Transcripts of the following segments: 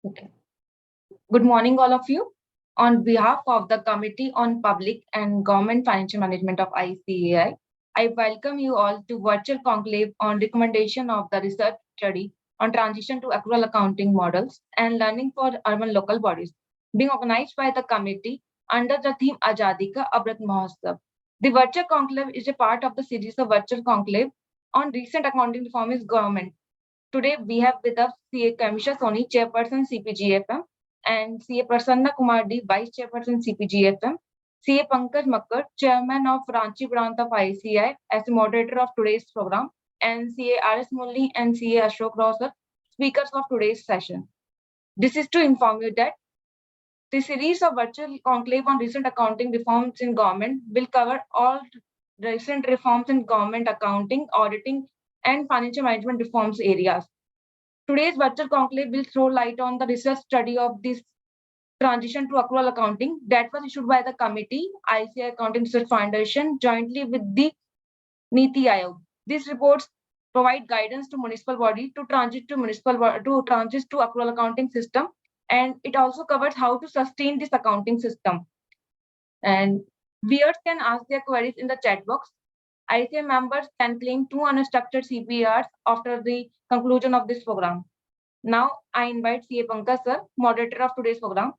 Okay. Good morning, all of you. On behalf of the Committee on Public and Government Financial Management of ICAI, I welcome you all to virtual conclave on recommendation of the research study on transition to accrual accounting models and learning for urban local bodies, being organized by the committee under the theme Azadi Ka Amrit Mahotsav. The virtual conclave is a part of the series of virtual conclave on recent accounting reform in government. Today, we have with us CA Kamisha Soni, Chairperson CPGFM, and CA Prasanna Kumar D, Vice Chairperson CPGFM, CA Pankaj Makkar, Chairman of Ranchi branch of ICI, as the moderator of today's program, and CA RS Mulli and CA Ashok Rao, sir, speakers of today's session. This is to inform you that the series of virtual conclave on recent accounting reforms in government will cover all recent reforms in government accounting, auditing, and financial management reforms areas. Today's virtual conclave will throw light on the research study of this transition to accrual accounting that was issued by the committee, ICI Accounting Research Foundation, jointly with the Niti Aayog. These reports provide guidance to municipal body to transit to accrual accounting system, and it also covers how to sustain this accounting system. And viewers can ask their queries in the chat box. ICI members can claim two unstructured CPRs after the conclusion of this program. Now, I invite CA Pankaj sir, moderator of today's program.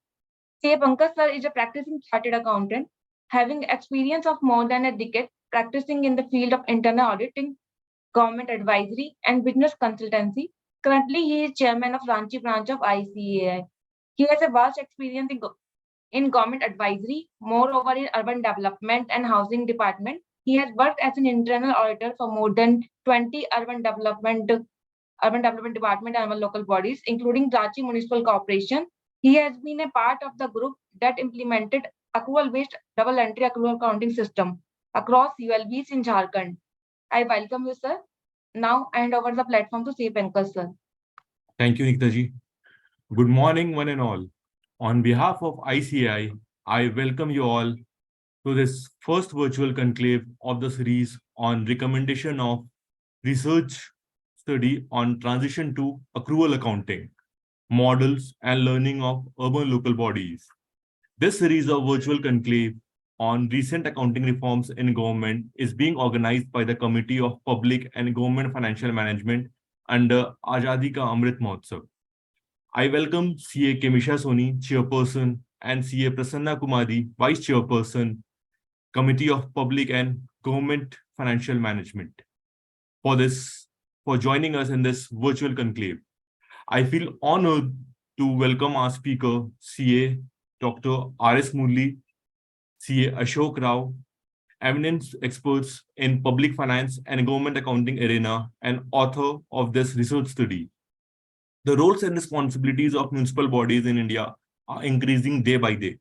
CA Pankaj sir is a practicing chartered accountant, having experience of more than a decade practicing in the field of internal auditing, government advisory, and business consultancy. Currently, he is chairman of Ranchi branch of ICAI. He has a vast experience in government advisory, moreover in urban development and housing department. He has worked as an internal auditor for more than 20 urban development department and local bodies, including Ranchi Municipal Corporation. He has been a part of the group that implemented accrual-based double entry accrual accounting system across ULBs in Jharkhand. I welcome you, sir. Now I hand over the platform to C. Pankaj, sir. Thank you, Niktaji. Good morning, one and all. On behalf of ICI, I welcome you all to this first virtual conclave of the series on recommendation of research study on transition to accrual accounting, models and learning of urban local bodies. This series of virtual conclave on recent accounting reforms in government is being organized by the Committee of Public and Government Financial Management under Azadi Ka Amrit Mahotsav. I welcome CA Kamisha Soni, Chairperson, and CA Prasanna Kumari, Vice Chairperson, Committee of Public and Government Financial Management, for joining us in this virtual conclave. I feel honored to welcome our speaker, CA Dr. R.S. Murli, CA Ashok Rao, eminent experts in public finance and government accounting arena and author of this research study. The roles and responsibilities of municipal bodies in India are increasing day by day.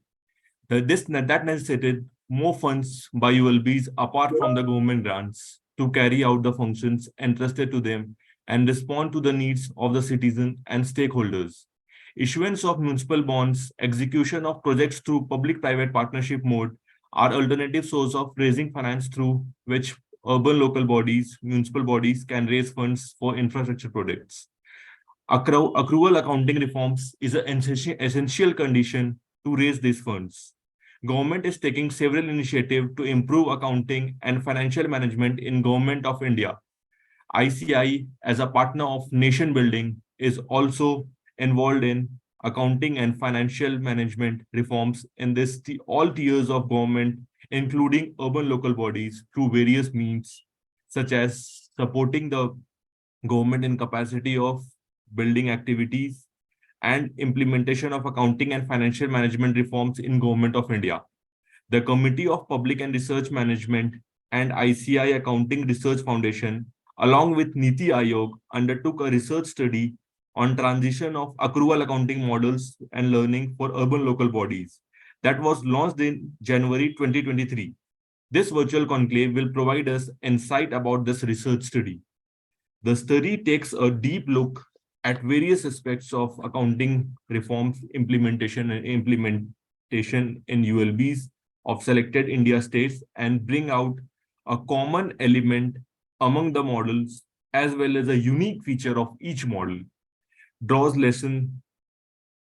That necessitated more funds by ULBs apart from the government grants to carry out the functions entrusted to them and respond to the needs of the citizen and stakeholders. Issuance of municipal bonds, execution of projects through public-private partnership mode are alternative source of raising finance through which urban local bodies, municipal bodies can raise funds for infrastructure projects. Accrual accounting reforms is an essential condition to raise these funds. Government is taking several initiatives to improve accounting and financial management in Government of India. ICI, as a partner of nation building, is also involved in accounting and financial management reforms in all tiers of government, including urban local bodies, through various means, such as supporting the government in capacity of building activities and implementation of accounting and financial management reforms in Government of India. The Committee of Public and Research Management and ICI Accounting Research Foundation, along with Niti Aayog, undertook a research study on transition of accrual accounting models and learning for urban local bodies that was launched in January 2023. This virtual conclave will provide us insight about this research study. The study takes a deep look at various aspects of accounting reforms implementation in ULBs of selected India states and bring out a common element among the models as well as a unique feature of each model, draws lesson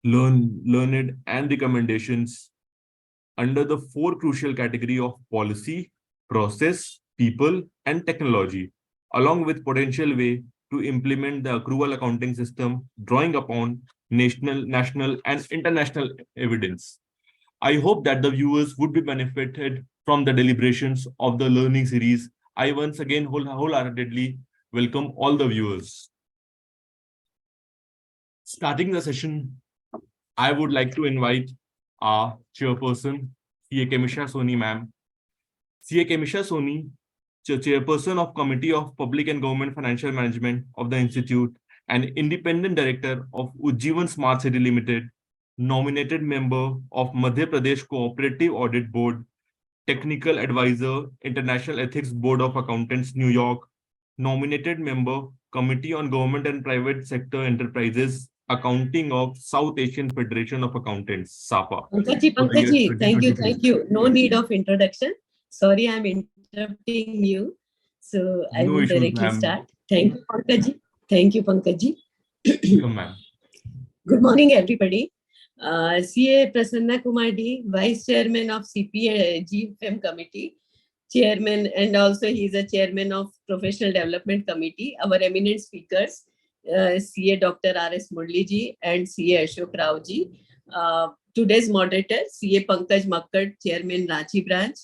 learned and recommendations under the four crucial category of policy, process, people, and technology, along with potential way to implement the accrual accounting system, drawing upon national, and international evidence. I hope that the viewers would be benefited from the deliberations of the learning series. I once again wholeheartedly welcome all the viewers. Starting the session, I would like to invite our chairperson, CA Kemisha Soni ma'am. CA Kemisha Soni, chairperson of Committee of Public and Government Financial Management of the Institute and independent director of Ujjivan Smart City Limited, nominated member of Madhya Pradesh Cooperative Audit Board, technical advisor, International Ethics Board of Accountants, New York, nominated member, Committee on Government and Private Sector Enterprises, Accounting of South Asian Federation of Accountants, SAFA, for the year Pankaji, thank you, 2023. thank you. No need of introduction. Sorry, I'm interrupting you. So I will No directly issues, start. ma'am. Thank you, Pankaji. Thank you, Pankaji. Welcome, ma'am. Good morning, everybody. CA Prasanna Kumar D, Vice Chairman of CPA GFM Committee, Chairman, and also he's a Chairman of Professional Development Committee. Our eminent speakers, CA Dr. R.S. Murli ji and CA Ashok Rao ji. Today's moderator, CA Pankaj Makkad, Chairman Ranchi Branch.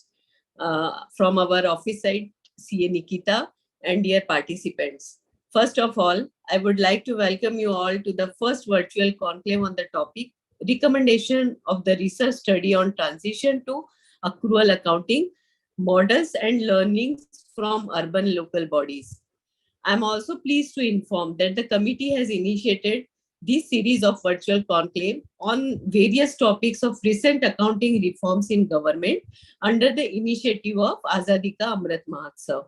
From our office side, CA Nikita, and dear participants. First of all, I would like to welcome you all to the first virtual conclave on the topic, recommendation of the research study on transition to accrual accounting, models and learnings from urban local bodies. I'm also pleased to inform that the committee has initiated this series of virtual conclave on various topics of recent accounting reforms in government under the initiative of Azadi Ka Amrit Mahotsav.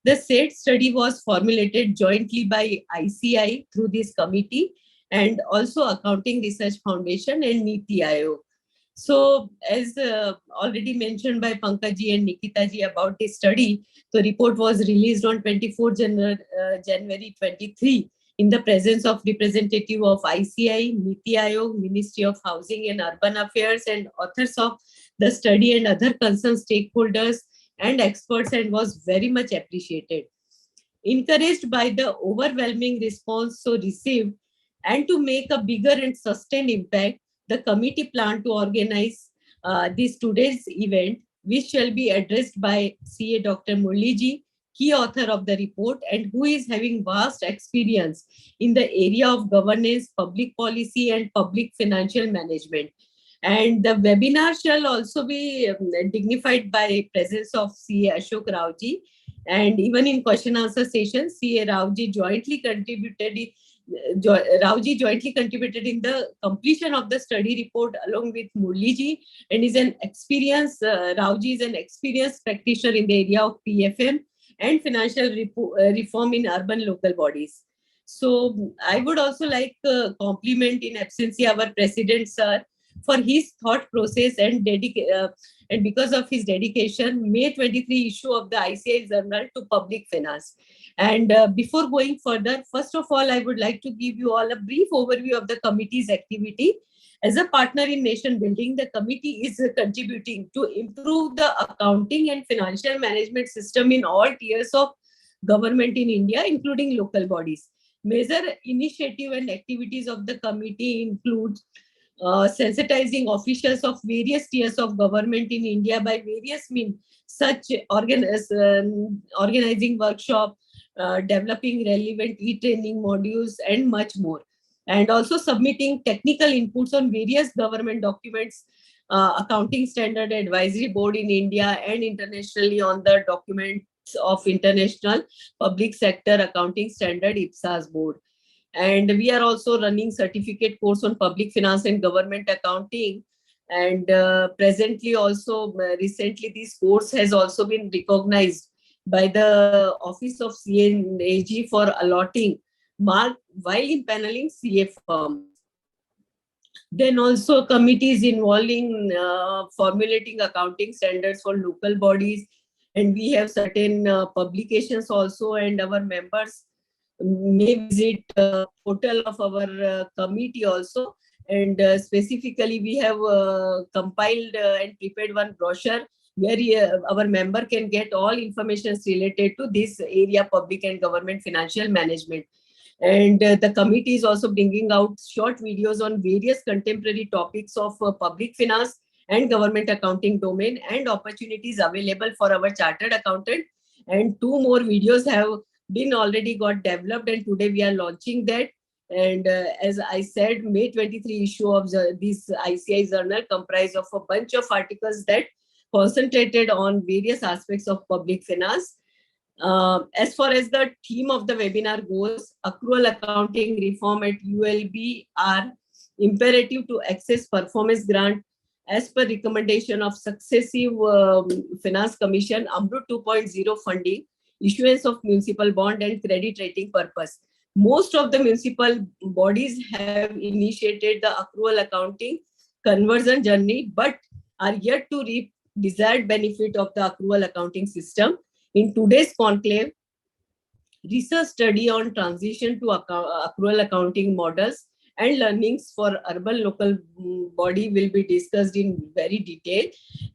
The said study was formulated jointly by ICI through this committee and also Accounting Research Foundation and Niti Aayog. So, as already mentioned by Pankaj and Nikita ji about this study, the report was released on 24 January 23 in the presence of representative of ICI, Niti Aayog, Ministry of Housing and Urban Affairs, and authors of the study and other concerned stakeholders and experts, and was very much appreciated. Encouraged by the overwhelming response so received, and to make a bigger and sustained impact, the committee planned to organize this today's event, which shall be addressed by CA Dr. Murli ji, key author of the report, and who is having vast experience in the area of governance, public policy, and public financial management. And the webinar shall also be dignified by presence of CA Ashok Rao ji. And even in question answer session, CA Rao ji jointly contributed in the completion of the study report along with Murli ji, and is an experienced Rao ji is an experienced practitioner in the area of PFM and financial reform in urban local bodies. So I would also like compliment in absentia our president sir for his thought process and because of his dedication, May 23 issue of the ICI Journal to Public Finance. And before going further, first of all, I would like to give you all a brief overview of the committee's activity. As a partner in nation building, the committee is contributing to improve the accounting and financial management system in all tiers of government in India, including local bodies. Major initiative and activities of the committee include sensitizing officials of various tiers of government in India by various means, such organizing workshop, developing relevant e-training modules, and much more. And also submitting technical inputs on various government documents, accounting standard advisory board in India and internationally on the documents of International Public Sector Accounting Standard IPSAS board. And we are also running certificate course on public finance and government accounting. And presently also, recently this course has also been recognized by the Office of CAG for allotting mark while impaneling CA firms. Then also committees involving formulating accounting standards for local bodies. And we have certain publications also, and our members may visit portal of our committee also, And specifically, we have compiled and prepared one brochure where our member can get all information related to this area, public and government financial management. And the committee is also bringing out short videos on various contemporary topics of public finance and government accounting domain and opportunities available for our chartered accountant. And two more videos have been already got developed, and today we are launching that. And as I said, May 23 issue of this ICI journal comprised of a bunch of articles that concentrated on various aspects of public finance. As far as the theme of the webinar goes, accrual accounting reform at ULB are imperative to access performance grant as per recommendation of successive Finance Commission, AMRUT 2.0 funding, issuance of municipal bond and credit rating purpose. Most of the municipal bodies have initiated the accrual accounting conversion journey, but are yet to reap desired benefit of the accrual accounting system. In today's conclave, research study on transition to accrual accounting models and learnings for urban local body will be discussed in very detail.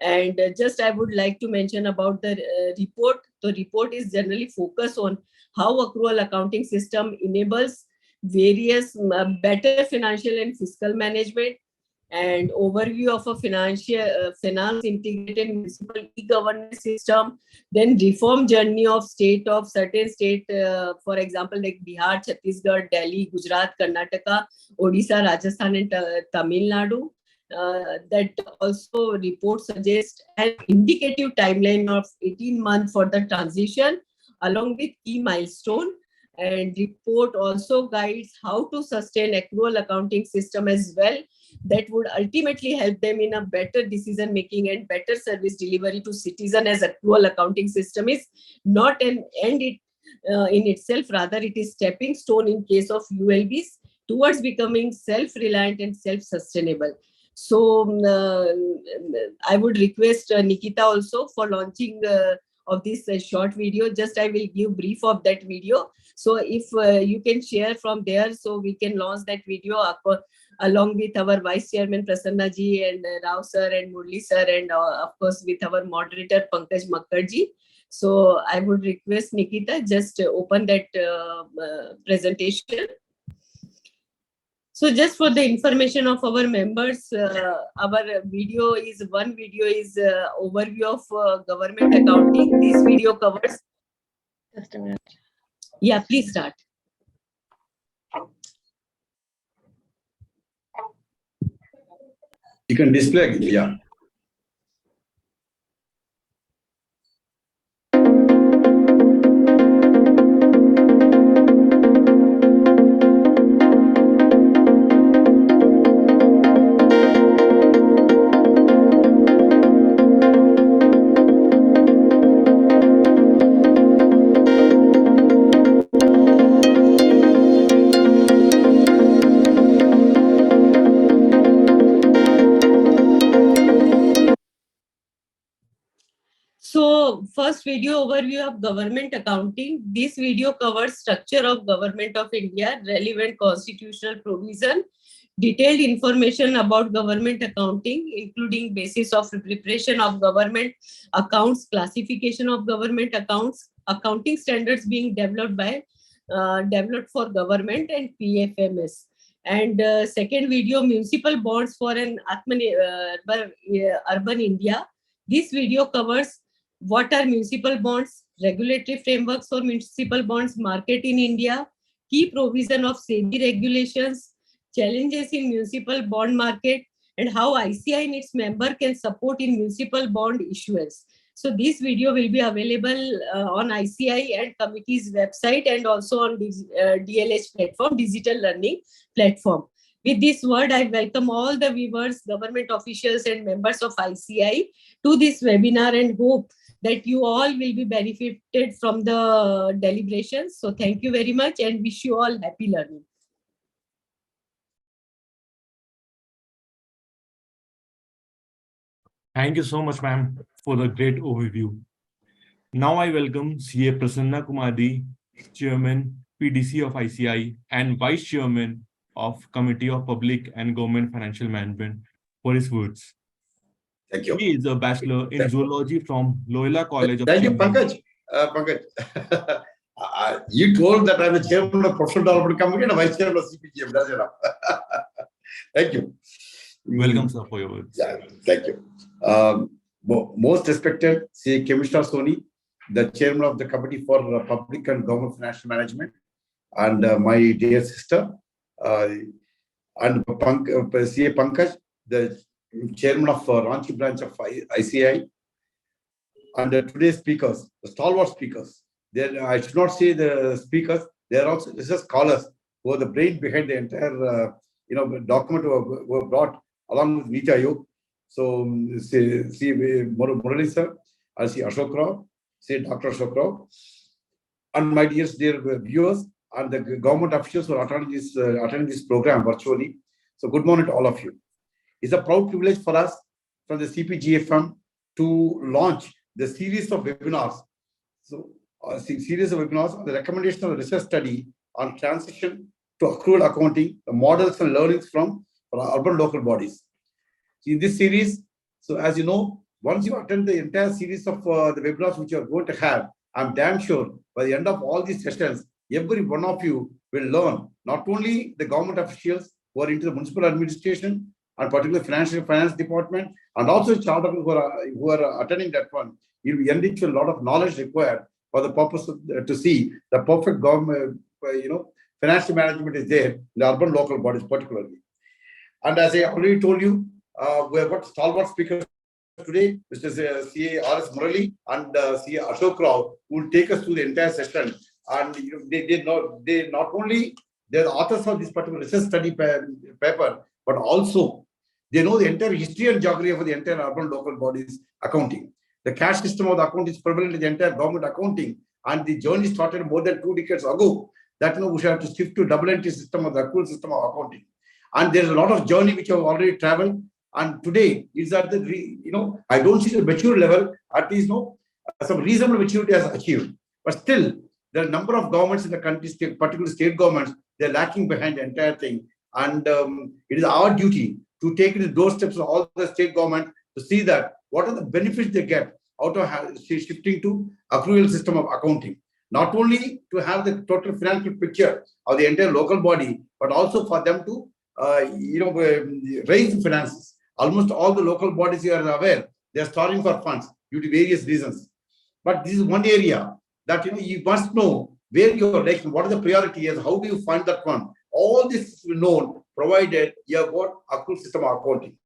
And just I would like to mention about the report. The report is generally focused on how accrual accounting system enables various better financial and fiscal management, and overview of a finance integrated municipal e-governance system, then reform journey of certain state, for example, like Bihar, Chhattisgarh, Delhi, Gujarat, Karnataka, Odisha, Rajasthan, and Tamil Nadu. That also report suggests an indicative timeline of 18 months for the transition along with key milestone. And report also guides how to sustain accrual accounting system as well, that would ultimately help them in a better decision making and better service delivery to citizen, as accrual accounting system is not an end in itself, rather it is stepping stone in case of ULBs towards becoming self-reliant and self-sustainable. So I would request Nikita also for launching of this short video. Just I will give brief of that video. So if you can share from there, so we can launch that video along with our Vice Chairman Prasanna ji and Rao sir and Murli sir, and of course with our moderator Pankaj Makkar ji. So I would request Nikita just open that presentation. So just for the information of our members, our video is overview of government accounting. This video covers. Just a minute. Yeah, please start. You can display, yeah. So first video overview of government accounting. This video covers structure of Government of India, relevant constitutional provision, detailed information about government accounting, including basis of preparation of government accounts, classification of government accounts, accounting standards being developed for government, and PFMS. And second video, municipal bonds for an urban India. This video covers what are municipal bonds, regulatory frameworks for municipal bonds market in India, key provision of SEBI regulations, challenges in municipal bond market, and how ICI and its member can support in municipal bond issuance. So this video will be available on ICI and committee's website, and also on DLH platform, digital learning platform. With this word, I welcome all the viewers, government officials, and members of ICI to this webinar, and hope that you all will be benefited from the deliberations. So thank you very much, and wish you all happy learning. Thank you so much, ma'am, for the great overview. Now I welcome CA Prasanna Kumari, Chairman, PDC of ICI, and Vice Chairman, of Committee of Public and Government Financial Management for his words. Thank you. He is a bachelor in zoology from Loyola College of Thank you, Chennai. Pankaj. Pankaj, you told that I'm the chairman of Professional Development Committee and a vice chairman of CPGM. That's enough. Thank you. Welcome, sir, for your words. Yeah, thank you. Most respected CA Commissioner Soni, the chairman of the Committee for Public and Government Financial Management, and my dear sister, and CA Pankaj, the chairman of Ranchi branch of ICI, and today's speakers, the stalwart speakers. I should not say the speakers. They are also scholars who are the brain behind the entire document were brought along with Niti Ayog. So see Murali sir, I see Ashok Rao, see Dr. Ashok Rao, and my dear viewers and the government officials who are attending this program virtually. So good morning to all of you. It's a proud privilege for us from the CPGFM to launch the series of webinars. So series of webinars on the recommendation of the research study on transition to accrual accounting, the models and learnings from urban local bodies. In this series, so as you know, once you attend the entire series of the webinars which you are going to have, I'm damn sure by the end of all these sessions, every one of you will learn not only the government officials who are into the municipal administration and particularly finance department, and also chartered who are attending that one. You'll be enriched with a lot of knowledge required for the purpose of, to see the perfect government, financial management is there in the urban local bodies particularly. And as I already told you, we have got stalwart speakers today, Mr. CA R.S. Murali and CA Ashok Rao, who will take us through the entire session. And they're the authors of this particular research study paper, but also they know the entire history and geography of the entire urban local bodies accounting. The cash system of the account is prevalent in the entire government accounting, and the journey started more than 2 decades ago. That we have to shift to double entry system of the accrual system of accounting. And there's a lot of journey which have already traveled. And today is at the I don't see the mature level. At least some reasonable maturity has achieved. But still, there are a number of governments in the country, particularly state governments, they're lacking behind the entire thing. And it is our duty to take the doorsteps of all the state government to see that what are the benefits they get out of shifting to accrual system of accounting. Not only to have the total financial picture of the entire local body, but also for them to raise the finances. Almost all the local bodies, you are aware, they are starving for funds due to various reasons. But this is one area that you must know where you are like, what are the priority is, how do you find that one? All this is known, provided you have got accrual system of accounting.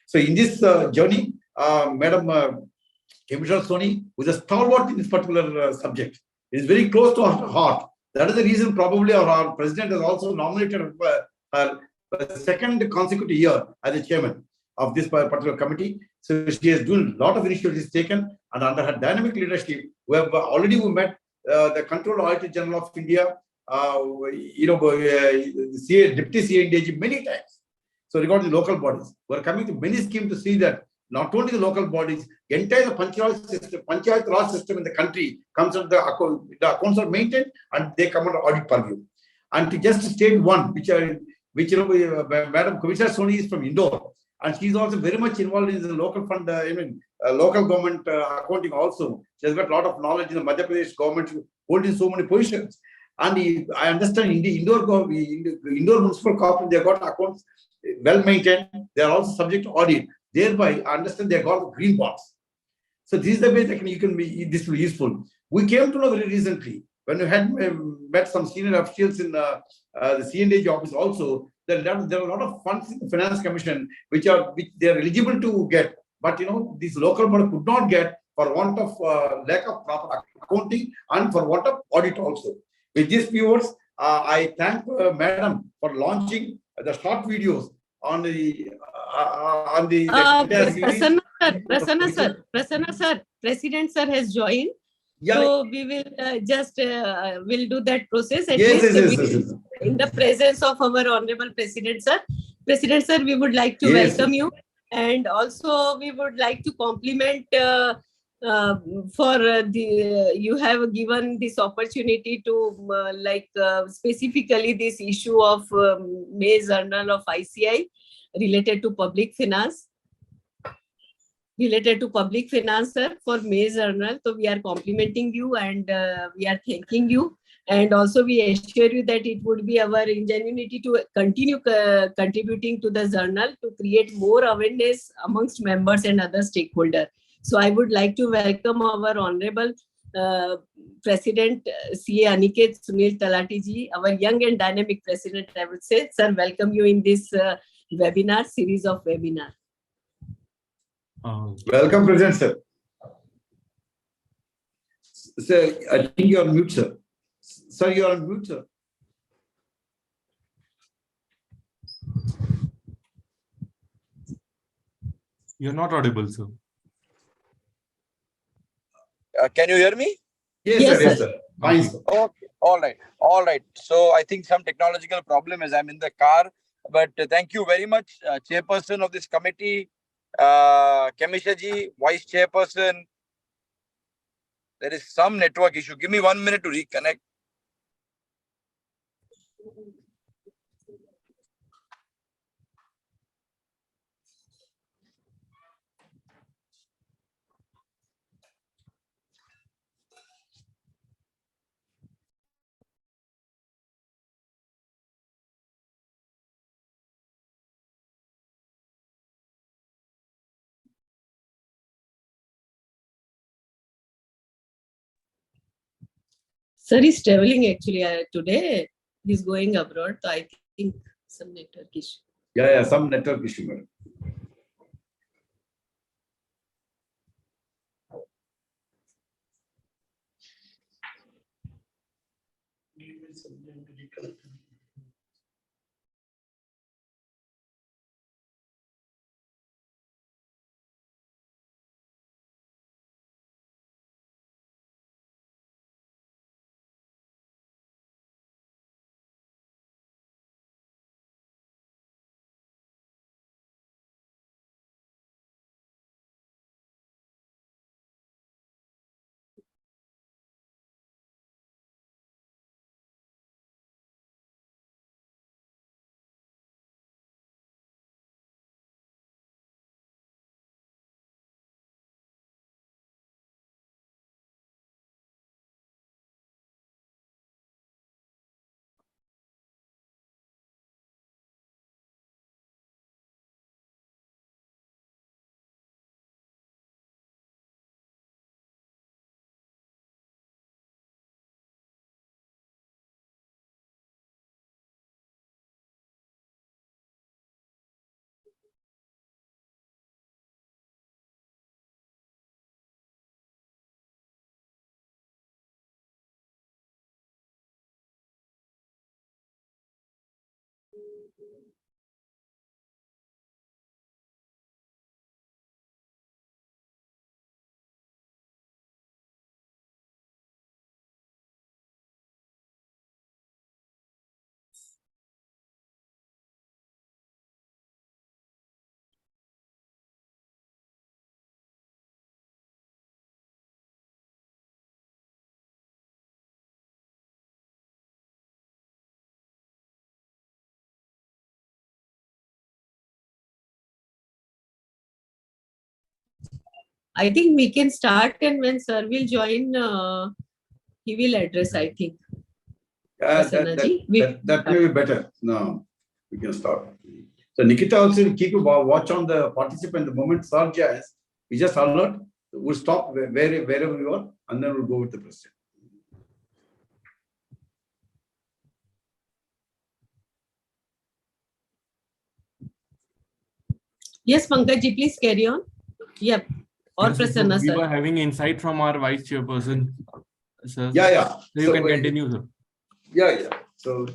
So in this journey, Madam Commissioner Soni was a stalwart in this particular subject. It is very close to her heart. That is the reason probably our president has also nominated her the second consecutive year as the chairman of this particular committee. So she has done a lot of initiatives taken, and under her dynamic leadership, we have already met the Controller Auditor General of India, Deputy CA many times. So regarding the local bodies, we are coming to many schemes to see that not only the local bodies, entire Panchayat Raj system in the country comes under the accounts are maintained and they come under audit purview. And to just state one, which Madam Commissioner Soni is from Indore, and she's also very much involved in the local fund, local government accounting also. She has got a lot of knowledge in the Madhya Pradesh government, holding so many positions. And I understand in the Indore municipal corporation, they have got accounts well maintained. They are also subject to audit. Thereby, I understand they have got green bonds. So this is the way that this will be useful. We came to know very recently when we had met some senior officials in the C&AG office also, that there are a lot of funds in the Finance Commission which they are eligible to get, but these local bodies could not get for want of lack of proper accounting and for want of audit also. With these viewers, I thank Madam for launching the short videos on the Prasanna sir, President sir has joined. Yeah. So we will will do that process at least in the presence of our Honorable President sir. President sir, we would like to welcome you, and also we would like to compliment for you have given this opportunity to specifically this issue of May Journal of ICI related to public finance. Sir, for May Journal. So we are complimenting you and we are thanking you. And also we assure you that it would be our ingenuity to continue contributing to the journal to create more awareness amongst members and other stakeholders. So I would like to welcome our Honorable President CA Aniket Sunil Talati ji, our young and dynamic President, I would say. Sir, welcome you in this webinar, series of webinar. Welcome, President, sir. Sir, I think you are on mute, sir. Sir, you are on mute, sir. You're not audible, sir. Can you hear me? Yes, Yes, sir. sir. Fine, sir. Okay, all right. So I think some technological problem as I'm in the car, but thank you very much, Chairperson of this committee, Kamisha ji, Vice Chairperson. There is some network issue. Give me 1 minute to reconnect. Sir is traveling actually today. He's going abroad. So I think some network issue. Yeah, some network issue, madam. I think we can start, and when sir will join, he will address, I think. That may be better. No, we can start. So Nikita also will keep a watch on the participant. The moment sir joins, we just alert. We'll stop wherever we are, and then we'll go with the president. Yes, Pankaj ji, please carry on. Yep. Or Yes, sir. Prasanna, We sir. were having insight from our Vice Chairperson, sir. Yeah. So you can continue, sir. Yeah. So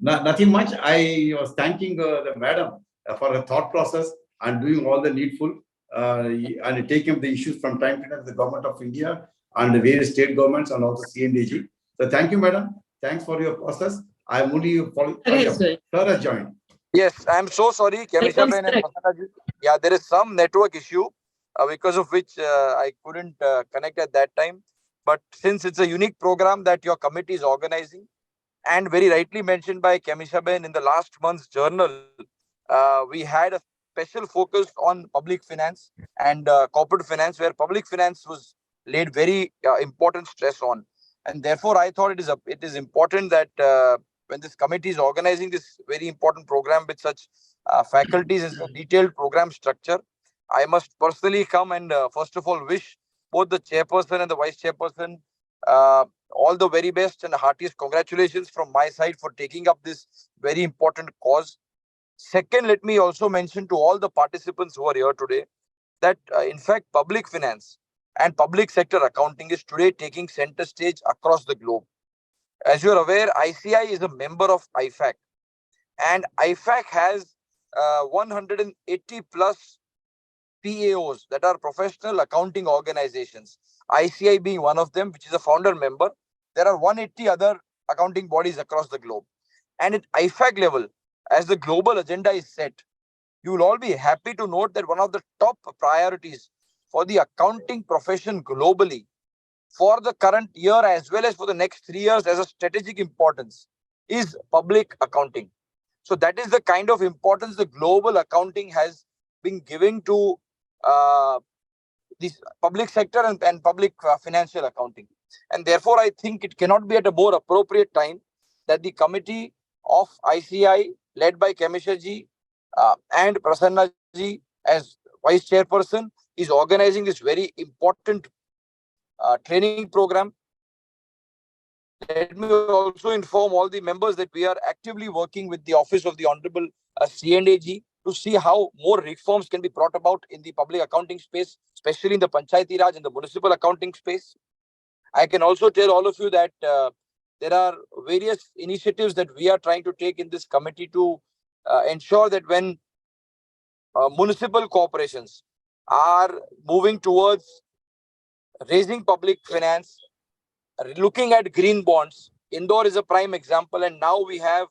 nothing much. I was thanking the madam for her thought process and doing all the needful and taking the issues from time to time to the government of India and the various state governments and also CNDG. So thank you, madam. Thanks for your process. I'm only following. Sir has joined. Yes, I'm so sorry, Kamisha Ben and Prasanna ji. Yeah, there is some network issue. because of which I couldn't connect at that time. But since it's a unique program that your committee is organizing, and very rightly mentioned by Kemishaben in the last month's journal, we had a special focus on public finance and corporate finance, where public finance was laid very important stress on. And therefore, I thought it is important that when this committee is organizing this very important program with such faculties and such detailed program structure, I must personally come and first of all wish both the chairperson and the vice chairperson all the very best and heartiest congratulations from my side for taking up this very important cause. Second, let me also mention to all the participants who are here today that in fact public finance and public sector accounting is today taking center stage across the globe. As you are aware, ICI is a member of IFAC, and IFAC has 180 plus PAOs, that are professional accounting organizations. ICI being one of them, which is a founder member. There are 180 other accounting bodies across the globe. And at IFAC level, as the global agenda is set, you will all be happy to note that one of the top priorities for the accounting profession globally for the current year as well as for the next 3 years as a strategic importance is public accounting. So that is the kind of importance the global accounting has been giving to this public sector and public financial accounting. And therefore, I think it cannot be at a more appropriate time that the committee of ICI led by Kemisha ji and Prasanna ji as vice chairperson is organizing this very important training program. Let me also inform all the members that we are actively working with the office of the Honorable CNAG to see how more reforms can be brought about in the public accounting space, especially in the Panchayati Raj and the municipal accounting space. I can also tell all of you that there are various initiatives that we are trying to take in this committee to ensure that when municipal corporations are moving towards raising public finance, looking at green bonds, Indore is a prime example, and now we have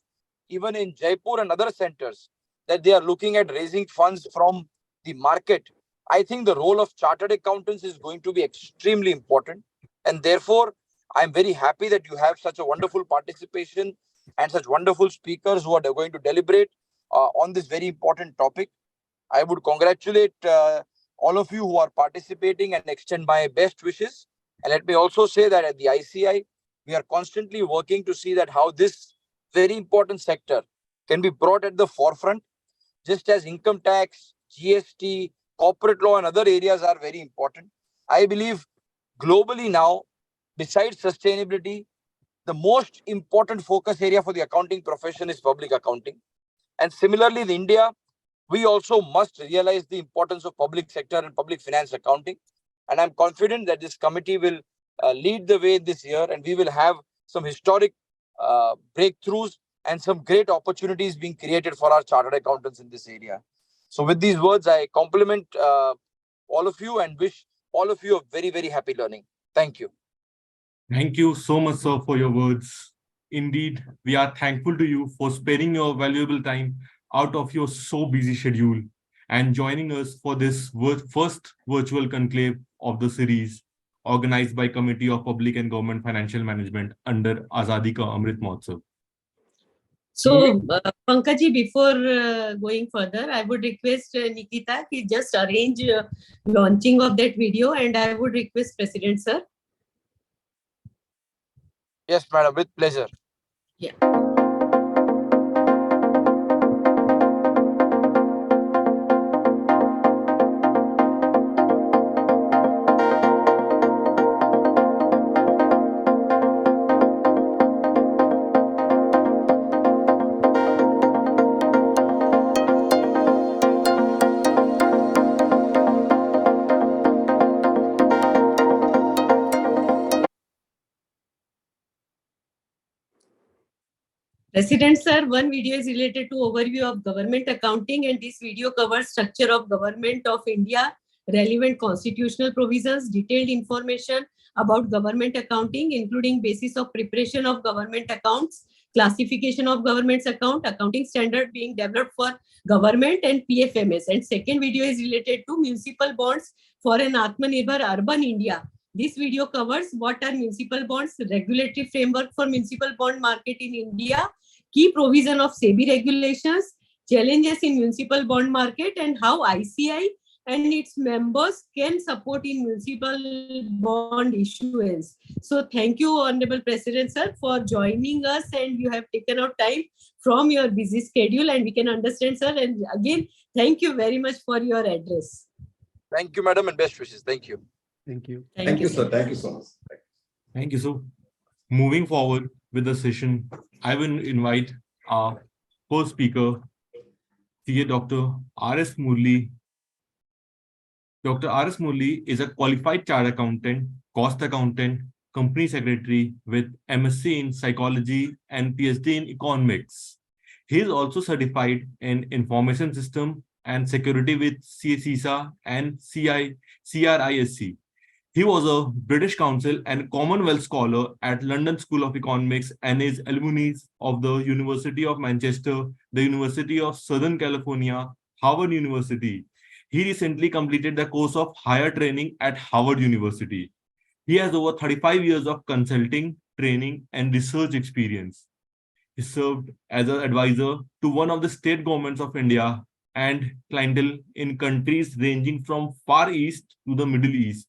even in Jaipur and other centers that they are looking at raising funds from the market. I think the role of chartered accountants is going to be extremely important, and therefore I'm very happy that you have such a wonderful participation and such wonderful speakers who are going to deliberate on this very important topic. I would congratulate all of you who are participating and extend my best wishes. And let me also say that at the ICI, we are constantly working to see that how this very important sector can be brought at the forefront, just as income tax, GST, corporate law, and other areas are very important. I believe globally now, besides sustainability, the most important focus area for the accounting profession is public accounting. And similarly, in India, we also must realize the importance of public sector and public finance accounting. And I'm confident that this committee will lead the way this year, and we will have some historic breakthroughs and some great opportunities being created for our chartered accountants in this area. So with these words, I compliment all of you and wish all of you a very, very happy learning. Thank you. Thank you so much, sir, for your words. Indeed, we are thankful to you for sparing your valuable time out of your so busy schedule and joining us for this first virtual conclave of the series organized by Committee of Public and Government Financial Management under Azadi Ka Amrit Mahotsav. So, Pankaji, before going further, I would request Nikita to just arrange launching of that video, and I would request President Sir. Yes, madam, with pleasure. Yeah. President Sir, one video is related to overview of government accounting, and this video covers structure of Government of India, relevant constitutional provisions, detailed information about government accounting, including basis of preparation of government accounts, classification of government's account, accounting standard being developed for government and PFMS. And second video is related to municipal bonds for an Atmanirbhar Urban India. This video covers what are municipal bonds, regulatory framework for municipal bond market in India, key provision of SEBI regulations, challenges in municipal bond market, and how ICI and its members can support in municipal bond issuance. So thank you, Honorable President, sir, for joining us, and you have taken out time from your busy schedule, and we can understand, sir. And again, thank you very much for your address. Thank you, madam, and best wishes. Thank you. Thank you. Thank you, sir. Thank you so much. Thank you, sir. Moving forward with the session, I will invite our first speaker, CA Dr. R.S. Murli. Dr. R.S. Murli is a qualified chartered accountant, cost accountant, company secretary with MSc in psychology and PhD in economics. He is also certified in information system and security with CISA and CRISC. He was a British Council and Commonwealth Scholar at London School of Economics and is alumnus of the University of Manchester, the University of Southern California, Harvard University. He recently completed the course of higher training at Harvard University. He has over 35 years of consulting, training, and research experience. He served as an advisor to one of the state governments of India and clientele in countries ranging from Far East to the Middle East.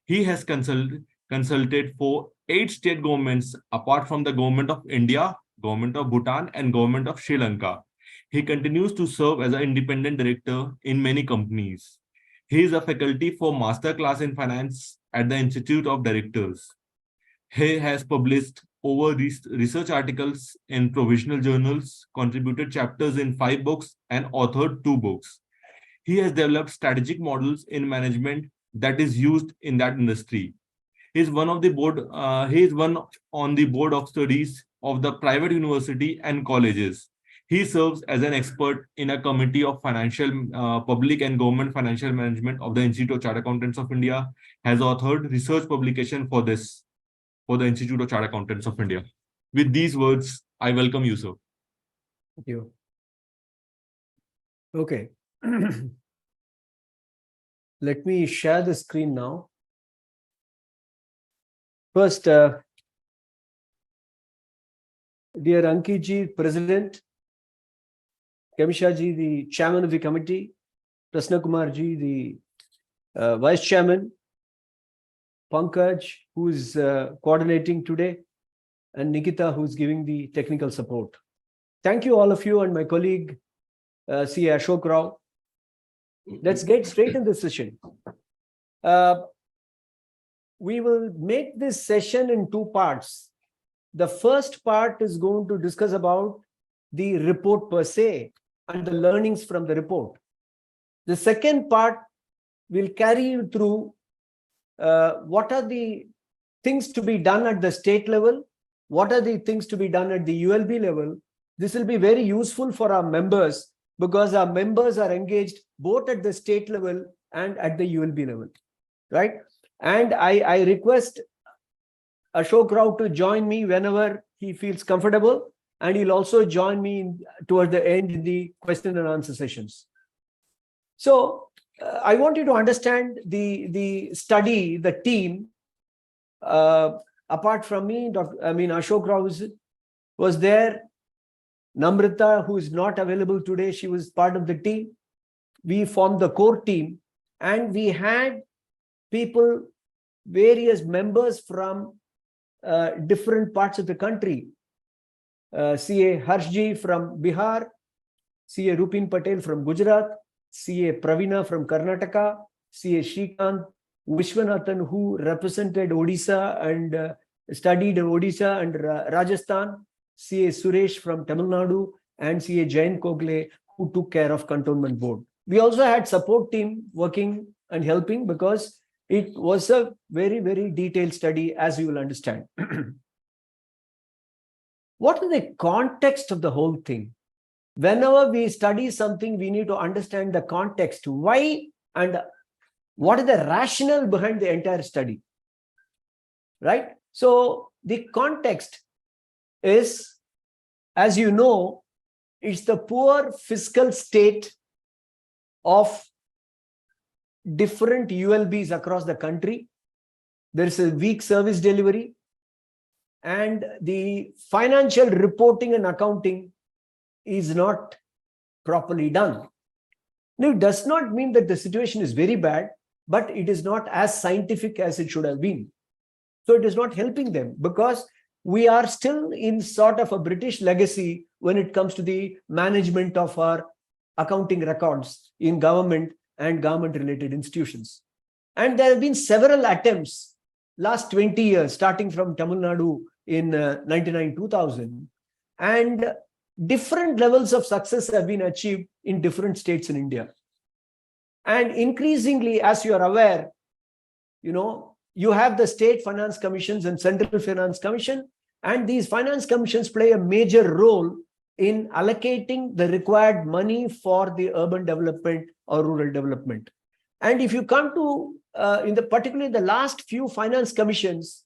He has consulted for 8 state governments apart from the government of India, government of Bhutan, and government of Sri Lanka. He continues to serve as an independent director in many companies. He is a faculty for Master Class in Finance at the Institute of Directors. He has published over research articles in provisional journals, contributed chapters in 5 books, and authored 2 books. He has developed strategic models in management that is used in that industry. He is one on the board of studies of the private university and colleges. He serves as an expert in a committee of financial, public and government financial management of the Institute of Chartered Accountants of India, has authored research publication for the Institute of Chartered Accountants of India. With these words, I welcome you, sir. Thank you. Okay. Let me share the screen now. First, dear Ankit ji, President, Kamisha ji, the Chairman of the committee, Prasna Kumar ji, the Vice Chairman, Pankaj, who is coordinating today, and Nikita, who is giving the technical support. Thank you, all of you, and my colleague, C. Ashok Rao. Let's get straight in the session. We will make this session in 2 parts. The first part is going to discuss about the report per se and the learnings from the report. The second part will carry you through what are the things to be done at the state level, what are the things to be done at the ULB level. This will be very useful for our members because our members are engaged both at the state level and at the ULB level, right? And I request Ashok Rao to join me whenever he feels comfortable, and he'll also join me toward the end in the question and answer sessions. So I want you to understand the study, the team. Apart from me, Ashok Rao was there. Namrata, who is not available today, she was part of the team. We formed the core team, and we had people, various members from different parts of the country. CA Harshji from Bihar, CA Rupin Patel from Gujarat, CA Pravina from Karnataka, CA Shrikant Vishwanathan, who represented Odisha and studied in Odisha and Rajasthan, CA Suresh from Tamil Nadu, and CA Jain Kogle, who took care of Cantonment Board. We also had support team working and helping because it was a very, very detailed study, as you will understand. What is the context of the whole thing? Whenever we study something, we need to understand the context. Why and what is the rationale behind the entire study? Right? So the context is, as you know, it's the poor fiscal state of different ULBs across the country. There is a weak service delivery, and the financial reporting and accounting is not properly done. Now, it does not mean that the situation is very bad, but it is not as scientific as it should have been. So it is not helping them, because we are still in sort of a British legacy when it comes to the management of our accounting records in government and government-related institutions. And there have been several attempts last 20 years, starting from Tamil Nadu in 99-2000, and different levels of success have been achieved in different states in India. And increasingly, as you are aware, you have the state finance commissions and central finance commission, and these finance commissions play a major role in allocating the required money for the urban development or rural development. And if you come to, particularly the last few finance commissions,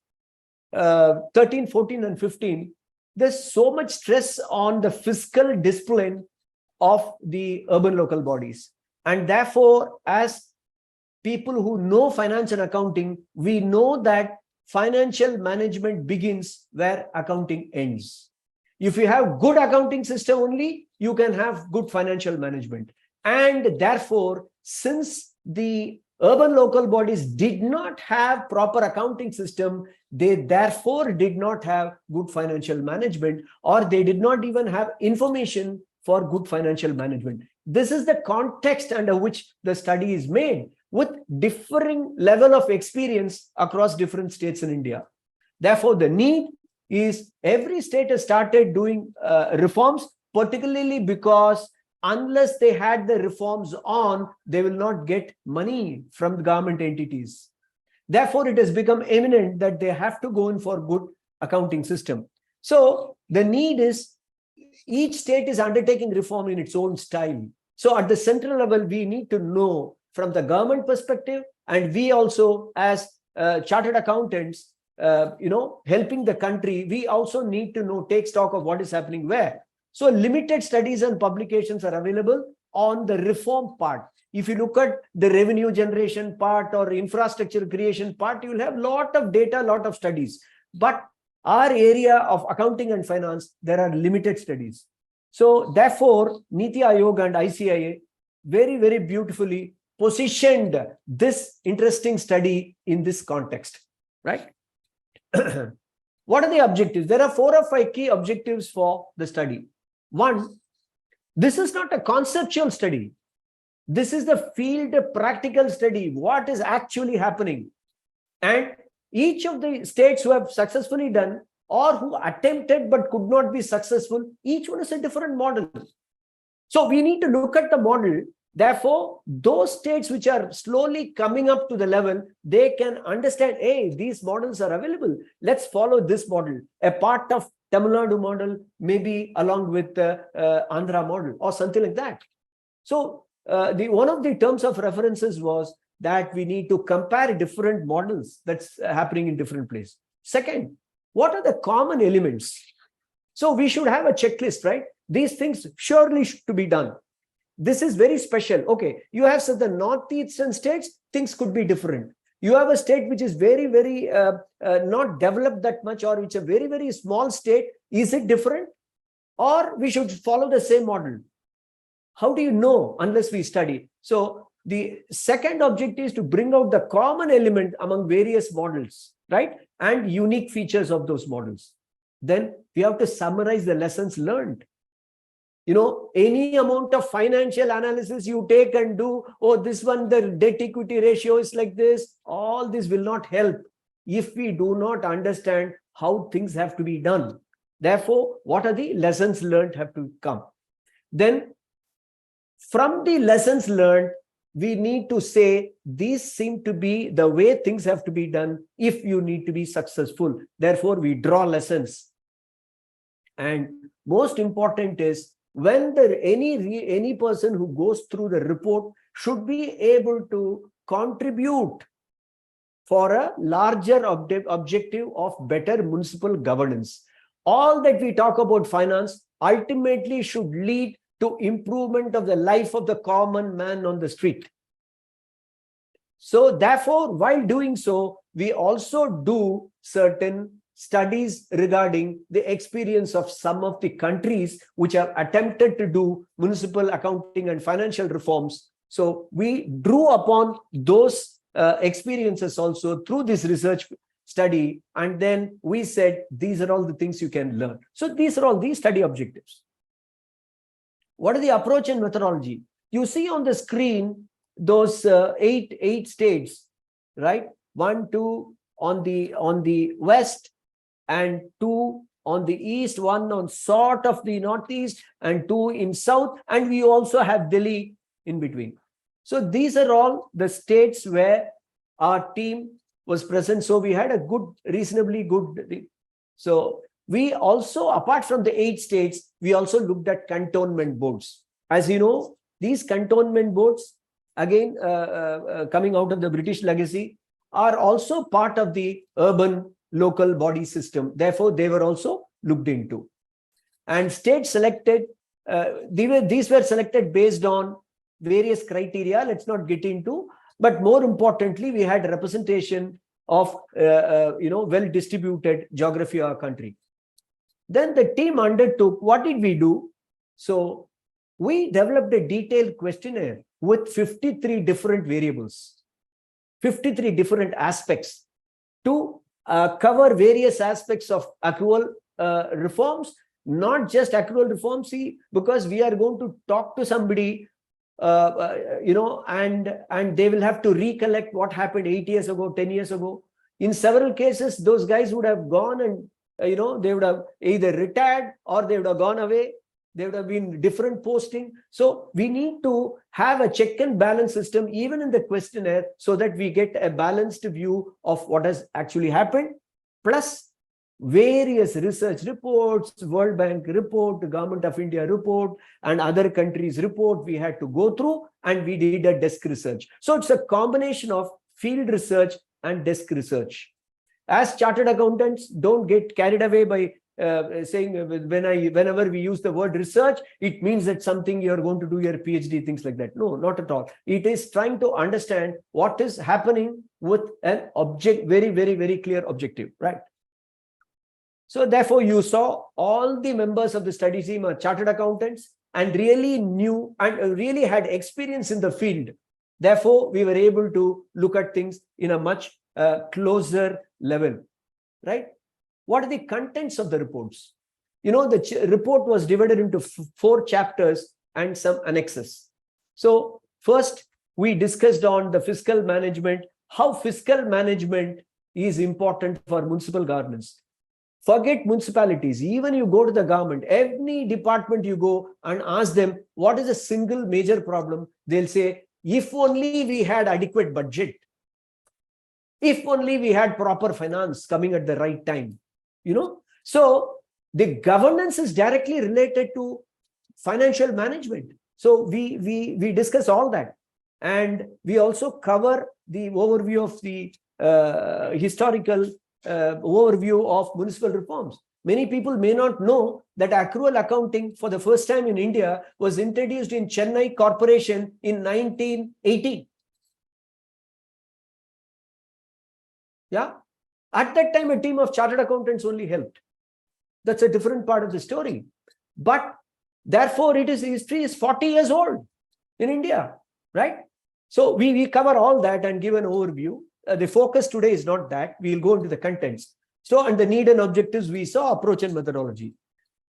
13, 14, and 15, there's so much stress on the fiscal discipline of the urban local bodies. And therefore, as people who know finance and accounting, we know that financial management begins where accounting ends. If you have good accounting system only, you can have good financial management. And therefore, since the urban local bodies did not have proper accounting system, they therefore did not have good financial management, or they did not even have information for good financial management. This is the context under which the study is made, with differing level of experience across different states in India. Therefore, the need is every state has started doing reforms, particularly because unless they had the reforms on, they will not get money from the government entities. Therefore, it has become eminent that they have to go in for good accounting system. So the need is, each state is undertaking reform in its own style. So at the central level, we need to know from the government perspective, and we also as chartered accountants, helping the country, we also need to take stock of what is happening where. So limited studies and publications are available on the reform part. If you look at the revenue generation part or infrastructure creation part, you will have a lot of data, a lot of studies. But our area of accounting and finance, there are limited studies. So therefore, Niti Aayog and ICIA very, very beautifully positioned this interesting study in this context, right? What are the objectives? There are 4 or 5 key objectives for the study. One, this is not a conceptual study. This is the field practical study, what is actually happening. And each of the states who have successfully done or who attempted but could not be successful, each one is a different model. So we need to look at the model. Therefore, those states which are slowly coming up to the level, they can understand, hey, these models are available. Let's follow this model. A part of Tamil Nadu model, maybe along with the Andhra model or something like that. So one of the terms of references was that we need to compare different models that's happening in different places. Second, what are the common elements? So we should have a checklist, right? These things surely to be done. This is very special. Okay, you have said the northeastern states, things could be different. You have a state which is very, very not developed that much, or which is a very, very small state. Is it different? Or we should follow the same model? How do you know unless we study? So the second objective is to bring out the common element among various models, right? And unique features of those models. Then we have to summarize the lessons learned. Any amount of financial analysis you take and do, oh, this one, the debt equity ratio is like this, all this will not help if we do not understand how things have to be done. Therefore, what are the lessons learned have to come. Then from the lessons learned, we need to say, these seem to be the way things have to be done if you need to be successful. Therefore, we draw lessons. And most important is, when any person who goes through the report should be able to contribute for a larger objective of better municipal governance. All that we talk about finance ultimately should lead to improvement of the life of the common man on the street. So therefore, while doing so, we also do certain studies regarding the experience of some of the countries which have attempted to do municipal accounting and financial reforms. So we drew upon those experiences also through this research study, and then we said these are all the things you can learn. So these are all these study objectives. What is the approach and methodology? You see on the screen those eight states, right? 1, 2 on the west, and 2 on the east, 1 on sort of the northeast, and 2 in south, and we also have Delhi in between. So these are all the states where our team was present. So we had a reasonably good. So we also, apart from the 8 states, we also looked at cantonment boards. As you know, these cantonment boards, again, coming out of the British legacy, are also part of the urban local body system. Therefore, they were also looked into. And states selected, these were selected based on various criteria. Let's not get into, but more importantly, we had representation of well-distributed geography of our country. Then the team undertook, what did we do? So we developed a detailed questionnaire with 53 different variables, 53 different aspects to cover various aspects of accrual reforms, not just accrual reforms, because we are going to talk to somebody, and they will have to recollect what happened 8 years ago, 10 years ago. In several cases, those guys would have gone and, they would have either retired or they would have gone away. They would have been different posting. So we need to have a check and balance system even in the questionnaire so that we get a balanced view of what has actually happened, plus various research reports, World Bank report, Government of India report, and other countries' report we had to go through, and we did a desk research. So it's a combination of field research and desk research. As chartered accountants, don't get carried away by saying whenever we use the word research, it means that something you're going to do your PhD, things like that. No, not at all. It is trying to understand what is happening with an object, very, very, very clear objective, right? So therefore, you saw all the members of the study team are chartered accountants and really knew and really had experience in the field. Therefore, we were able to look at things in a much closer level, right? What are the contents of the reports? The report was divided into 4 chapters and some annexes. So first, we discussed on the fiscal management, how fiscal management is important for municipal governance. Forget municipalities. Even you go to the government, any department you go and ask them, what is a single major problem? They'll say, if only we had adequate budget. If only we had proper finance coming at the right time. So the governance is directly related to financial management. So we discuss all that. And we also cover the overview of the historical overview of municipal reforms. Many people may not know that accrual accounting for the first time in India was introduced in Chennai Corporation in 1980. Yeah. At that time, a team of chartered accountants only helped. That's a different part of the story. But therefore, history is 40 years old in India, right? So we cover all that and give an overview. The focus today is not that. We'll go into the contents. So, and the need and objectives, we saw approach and methodology.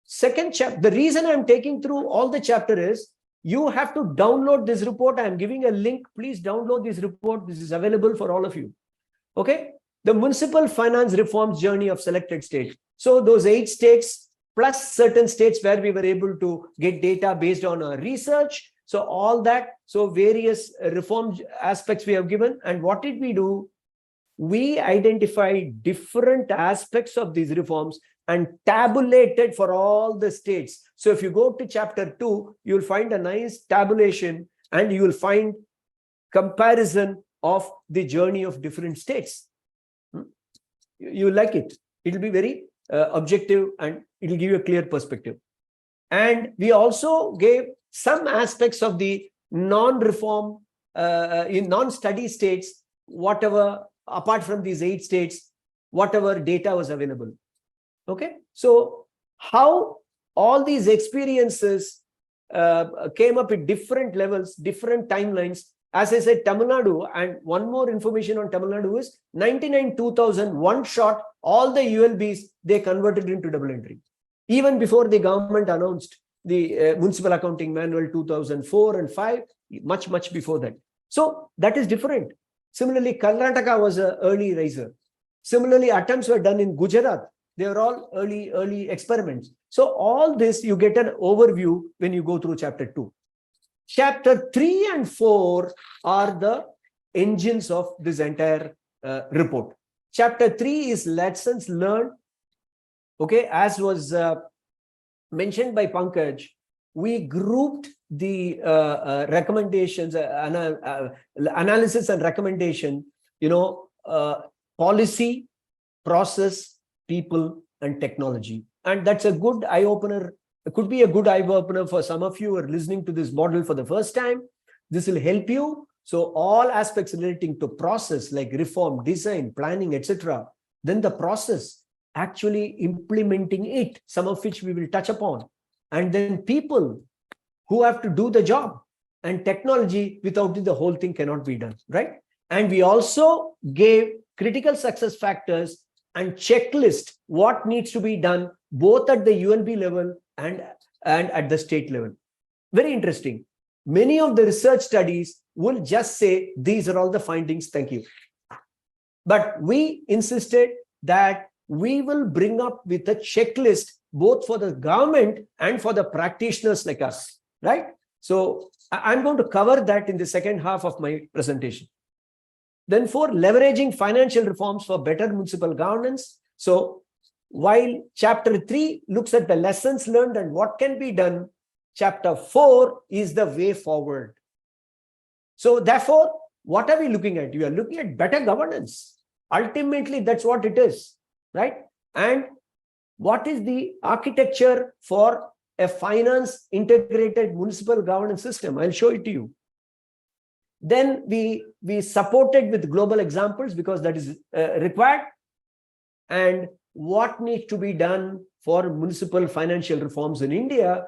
Second chapter, the reason I'm taking through all the chapter is you have to download this report. I'm giving a link. Please download this report. This is available for all of you. Okay. The municipal finance reforms journey of selected states. So those 8 states plus certain states where we were able to get data based on our research. So all that, so various reform aspects we have given. And what did we do? We identified different aspects of these reforms and tabulated for all the states. So if you go to chapter 2, you'll find a nice tabulation and you will find comparison of the journey of different states. You like it. It'll be very objective and it'll give you a clear perspective. And we also gave some aspects of the non-reform in non-study states, whatever, apart from these 8 states, whatever data was available. Okay, so how all these experiences came up at different levels, different timelines. As I said, Tamil Nadu, and one more information on Tamil Nadu is 99-2000, one shot, all the ULBs, they converted into double entry. Even before the government announced the Municipal Accounting Manual 2004 and 5, much before that. So that is different. Similarly, Karnataka was an early riser. Similarly, attempts were done in Gujarat. They were all early experiments. So all this, you get an overview when you go through chapter 2. Chapter 3 and 4 are the engines of this entire report. Chapter 3 is lessons learned. Okay, as was mentioned by Pankaj, we grouped the recommendations, analysis and recommendation, policy, process, people, and technology. And that's a good eye-opener. It could be a good eye-opener for some of you who are listening to this model for the first time. This will help you. So all aspects relating to process like reform, design, planning, etc. Then the process, actually implementing it, some of which we will touch upon. And then people who have to do the job, and technology, without it, the whole thing cannot be done, right? And we also gave critical success factors and checklist what needs to be done both at the ULB level and at the state level. Very interesting. Many of the research studies will just say these are all the findings, thank you. But we insisted that we will bring up with a checklist both for the government and for the practitioners like us, right? So I'm going to cover that in the second half of my presentation. Then for leveraging financial reforms for better municipal governance. So while chapter 3 looks at the lessons learned and what can be done, chapter 4 is the way forward. So therefore, what are we looking at? We are looking at better governance. Ultimately, that's what it is, right? And what is the architecture for a finance integrated municipal governance system? I'll show it to you. Then we supported with global examples because that is required. And what needs to be done for municipal financial reforms in India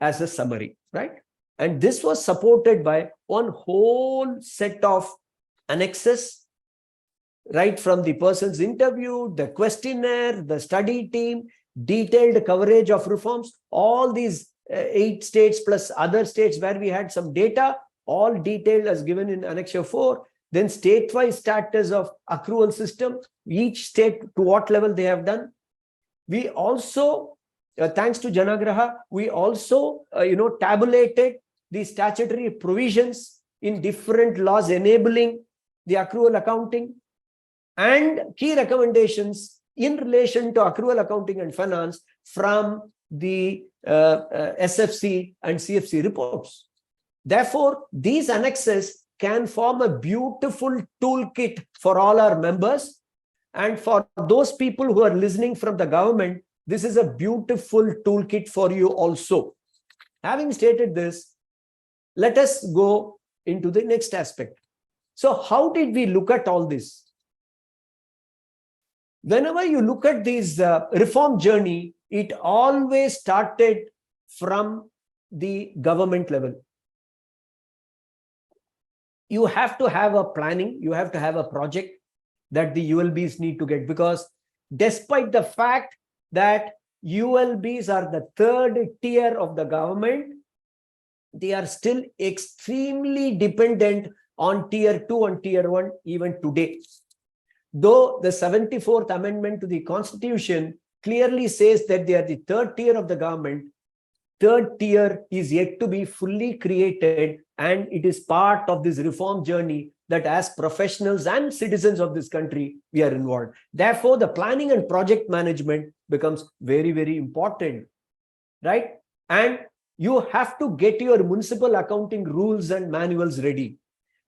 as a summary, right? And this was supported by one whole set of annexes, right from the persons interviewed, the questionnaire, the study team, detailed coverage of reforms, all these 8 states plus other states where we had some data, all detailed as given in Annexure 4. Then state-wise status of accrual system, each state to what level they have done. We also, thanks to Janagraha, we also, tabulated the statutory provisions in different laws enabling the accrual accounting and key recommendations in relation to accrual accounting and finance from the SFC and CFC reports. Therefore, these annexes can form a beautiful toolkit for all our members. And for those people who are listening from the government, this is a beautiful toolkit for you also. Having stated this, let us go into the next aspect. So how did we look at all this? Whenever you look at this reform journey, it always started from the government level. You have to have a planning, you have to have a project that the ULBs need to get, because despite the fact that ULBs are the third tier of the government, they are still extremely dependent on tier 2 and tier 1 even today. Though the 74th amendment to the Constitution clearly says that they are the third tier of the government, third tier is yet to be fully created, and it is part of this reform journey that as professionals and citizens of this country, we are involved. Therefore, the planning and project management becomes very, very important, right? And you have to get your municipal accounting rules and manuals ready.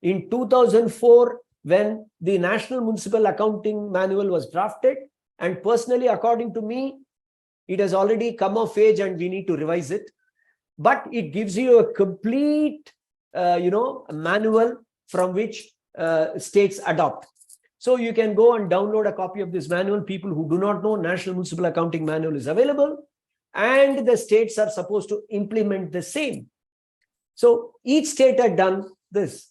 In 2004, when the National Municipal Accounting Manual was drafted, and personally, according to me, it has already come of age and we need to revise it. But it gives you a complete, manual from which states adopt. So you can go and download a copy of this manual. People who do not know, National Municipal Accounting Manual is available, and the states are supposed to implement the same. So each state had done this.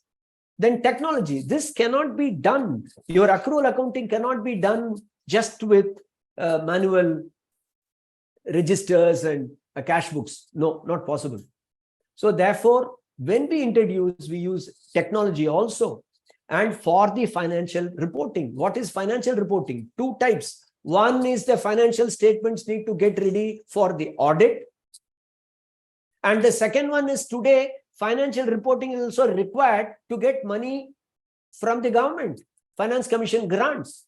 Then technology, this cannot be done. Your accrual accounting cannot be done just with manual registers and cash books. No, not possible. So therefore, when we introduce, we use technology also. And for the financial reporting, what is financial reporting? Two types. One is the financial statements need to get ready for the audit. And the second one is today, financial reporting is also required to get money from the government, Finance Commission grants.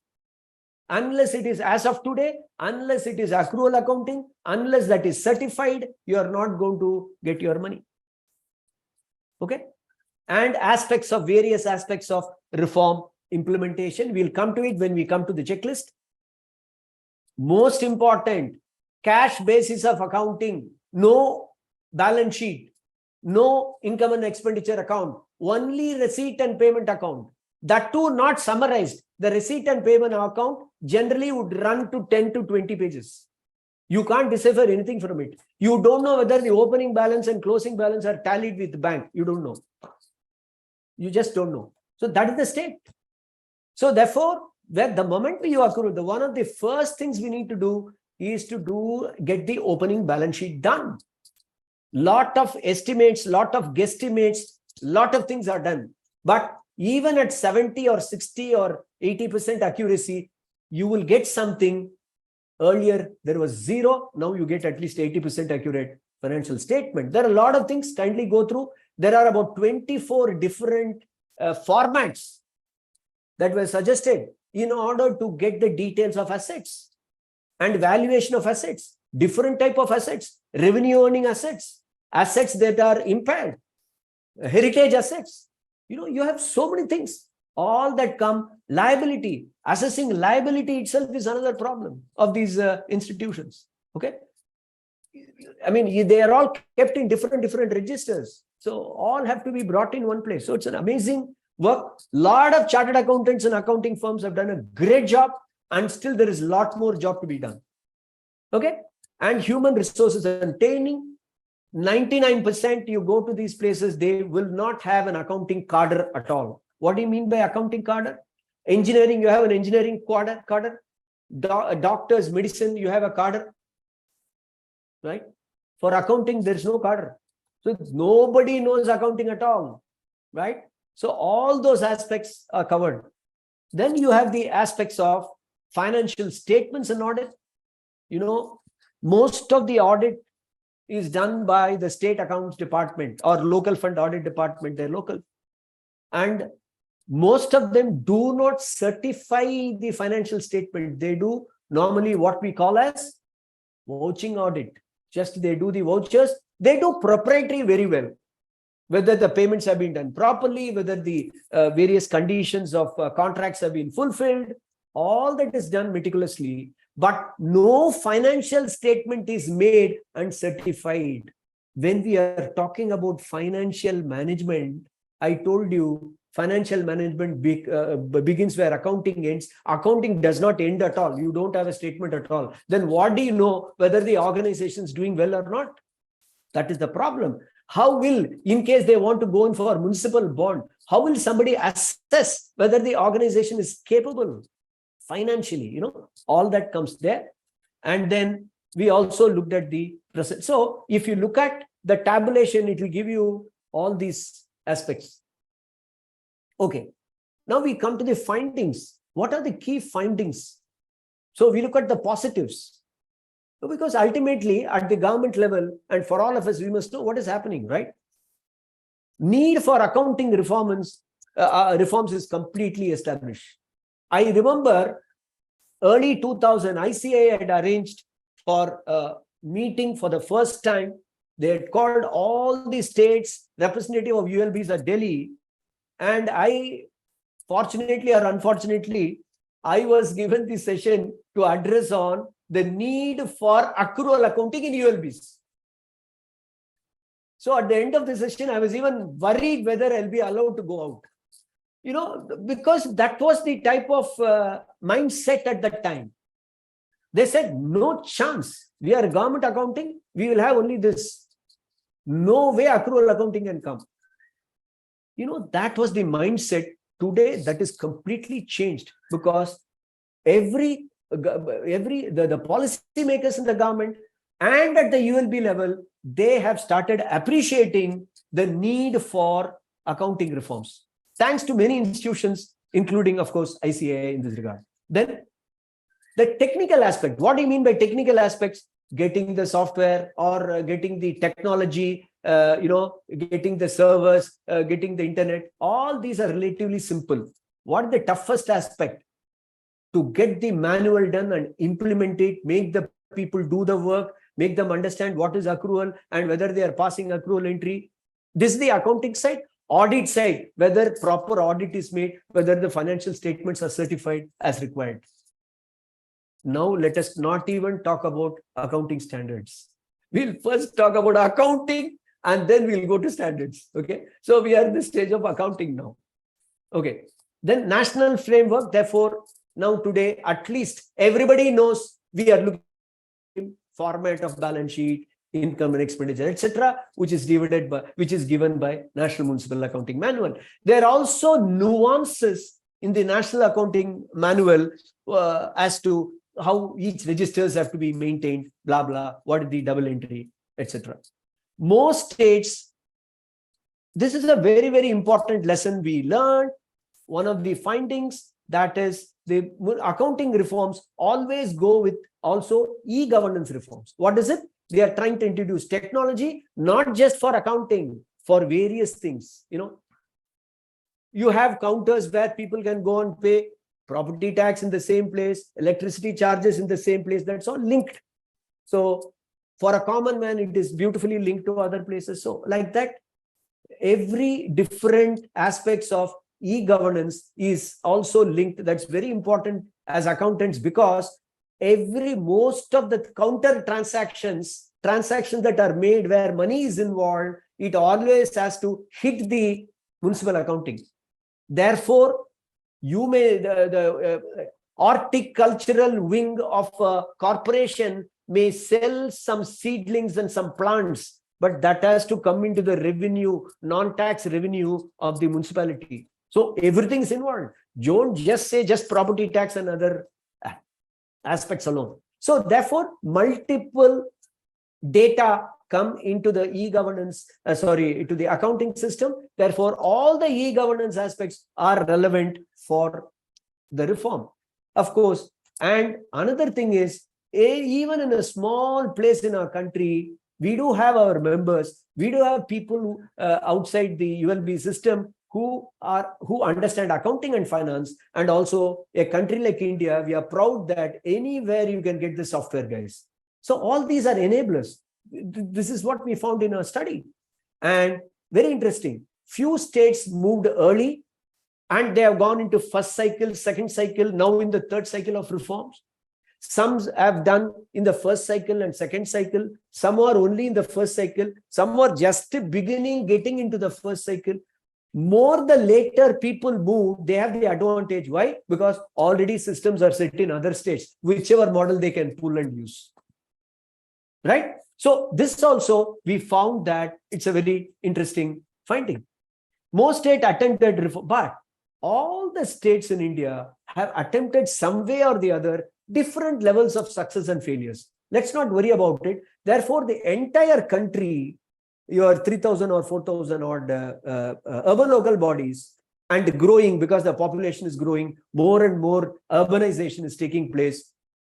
Unless it is as of today, unless it is accrual accounting, unless that is certified, you are not going to get your money. Okay? And aspects of various aspects of reform implementation. We'll come to it when we come to the checklist. Most important, cash basis of accounting, no balance sheet, no income and expenditure account, only receipt and payment account. That too not summarized. The receipt and payment account generally would run to 10 to 20 pages. You can't decipher anything from it. You don't know whether the opening balance and closing balance are tallied with the bank. You don't know. You just don't know. So that is the state. So therefore, the moment you accrue, the one of the first things we need to do is to get the opening balance sheet done. Lot of estimates, lot of guesstimates, lot of things are done. But even at 70 or 60 or 80% accuracy, you will get something. Earlier, there was 0. Now you get at least 80% accurate financial statement. There are a lot of things. Kindly go through. There are about 24 different formats that were suggested in order to get the details of assets and valuation of assets, different type of assets, revenue earning assets, assets that are impaired, heritage assets. You know, you have so many things, all that come. Liability, assessing liability itself is another problem of these institutions. Okay. I mean, they are all kept in different registers. So all have to be brought in one place. So it's an amazing work. Lot of chartered accountants and accounting firms have done a great job, and still there is a lot more job to be done. Okay. And human resources and training, 99% you go to these places, they will not have an accounting cadre at all. What do you mean by accounting cadre? Engineering, you have an engineering cadre. Doctors, medicine, you have a cadre. Right? For accounting, there's no cadre. So nobody knows accounting at all. Right? So all those aspects are covered. Then you have the aspects of financial statements and audit. You know, most of the audit is done by the state accounts department or local fund audit department. They're local. And most of them do not certify the financial statement. They do normally what we call as vouching audit. Just they do the vouchers. They do proprietary very well. Whether the payments have been done properly, whether the various conditions of contracts have been fulfilled, all that is done meticulously. But no financial statement is made and certified. When we are talking about financial management, I told you, financial management begins where accounting ends. Accounting does not end at all. You don't have a statement at all. Then what do you know whether the organization is doing well or not? That is the problem. How will, in case they want to go in for a municipal bond, how will somebody assess whether the organization is capable financially? You know, all that comes there. And then we also looked at the present. So if you look at the tabulation, it will give you all these aspects. Okay, now we come to the findings. What are the key findings? So we look at the positives. Because ultimately at the government level and for all of us, we must know what is happening, right? Need for accounting reforms is completely established. I remember early 2000, ICAI had arranged for a meeting for the first time. They had called all the states, representative of ULBs at Delhi. And I, fortunately or unfortunately, I was given the session to address on the need for accrual accounting in ULBs. So at the end of the session, I was even worried whether I'll be allowed to go out. because that was the type of mindset at that time. They said, no chance. We are government accounting. We will have only this. No way accrual accounting can come. That was the mindset. Today, that is completely changed because the policy makers in the government and at the ULB level, they have started appreciating the need for accounting reforms. Thanks to many institutions, including, of course, ICAI in this regard. Then the technical aspect. What do you mean by technical aspects? Getting the software or getting the technology, getting the servers, getting the internet. All these are relatively simple. What is the toughest aspect? To get the manual done and implement it, make the people do the work, make them understand what is accrual and whether they are passing accrual entry. This is the accounting side. Audit side, whether proper audit is made, whether the financial statements are certified as required. Now, let us not even talk about accounting standards. We'll first talk about accounting and then we'll go to standards. Okay. So we are in the stage of accounting now. Okay. Then national framework. Therefore, now today, at least everybody knows we are looking at format of balance sheet, income and expenditure, etc., which is given by National Municipal Accounting Manual. There are also nuances in the National Accounting Manual as to how each registers have to be maintained, blah, blah, what is the double entry, etc. Most states, this is a very, very important lesson we learned. One of the findings, that is the accounting reforms always go with also e-governance reforms. What is it? They are trying to introduce technology, not just for accounting, for various things. You have counters where people can go and pay property tax in the same place, electricity charges in the same place. That's all linked. So for a common man, it is beautifully linked to other places. So like that, every different aspects of e-governance is also linked. That's very important as accountants, because most of the counter transactions that are made where money is involved, it always has to hit the municipal accounting. Therefore, you may, the horticultural wing of a corporation may sell some seedlings and some plants, but that has to come into the revenue, non-tax revenue of the municipality. So everything is involved. Don't just say just property tax and other aspects alone. So therefore, multiple data come into the e-governance, to the accounting system. Therefore, all the e-governance aspects are relevant for the reform, of course. And another thing is, even in a small place in our country, we do have our members, we do have people outside the ULB system who understand accounting and finance. And also a country like India, we are proud that anywhere you can get the software guys. So all these are enablers. This is what we found in our study. And very interesting, few states moved early and they have gone into first cycle, second cycle, now in the third cycle of reforms. Some have done in the first cycle and second cycle. Some are only in the first cycle. Some are just getting into the first cycle. More the later people move, they have the advantage. Why? Because already systems are set in other states, whichever model they can pull and use. Right? So this also, we found that it's a very interesting finding. Most states attempted reform, but all the states in India have attempted some way or the other different levels of success and failures. Let's not worry about it. Therefore, the entire country, your 3,000 or 4,000 odd urban local bodies, and growing because the population is growing, more and more urbanization is taking place.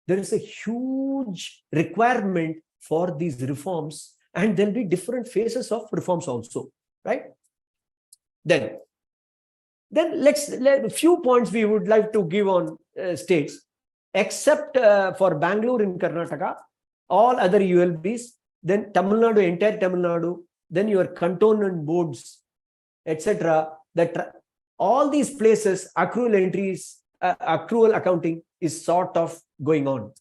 There is a huge requirement for these reforms, and there'll be different phases of reforms also, right? Then let's a few points we would like to give on states, except for Bangalore in Karnataka, all other ULBs, then Tamil Nadu, entire Tamil Nadu, then your cantonment boards, etc. That all these places, accrual entries, accrual accounting is sort of going on.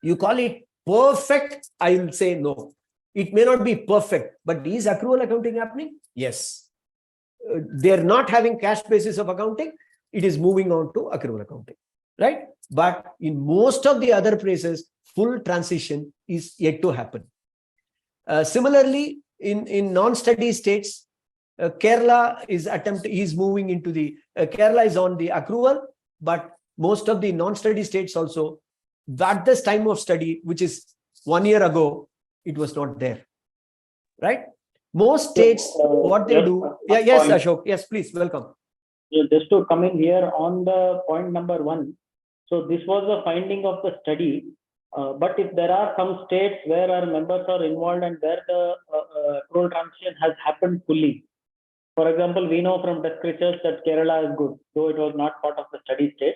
You call it perfect, I will say no. It may not be perfect, but is accrual accounting happening? Yes. they're not having cash basis of accounting, it is moving on to accrual accounting, right? But in most of the other places, full transition is yet to happen. Similarly, in non-study states, Kerala is moving into the, Kerala is on the accrual, but most of the non-study states also, at this time of study, which is 1 year ago, it was not there, right? Most states, what they do, yes, Ashok, yes, please, welcome. Just to come in here on the point number 1. So this was the finding of the study. But if there are some states where our members are involved and where the accrual transition has happened fully, for example, we know from desk research that Kerala is good, though it was not part of the study state.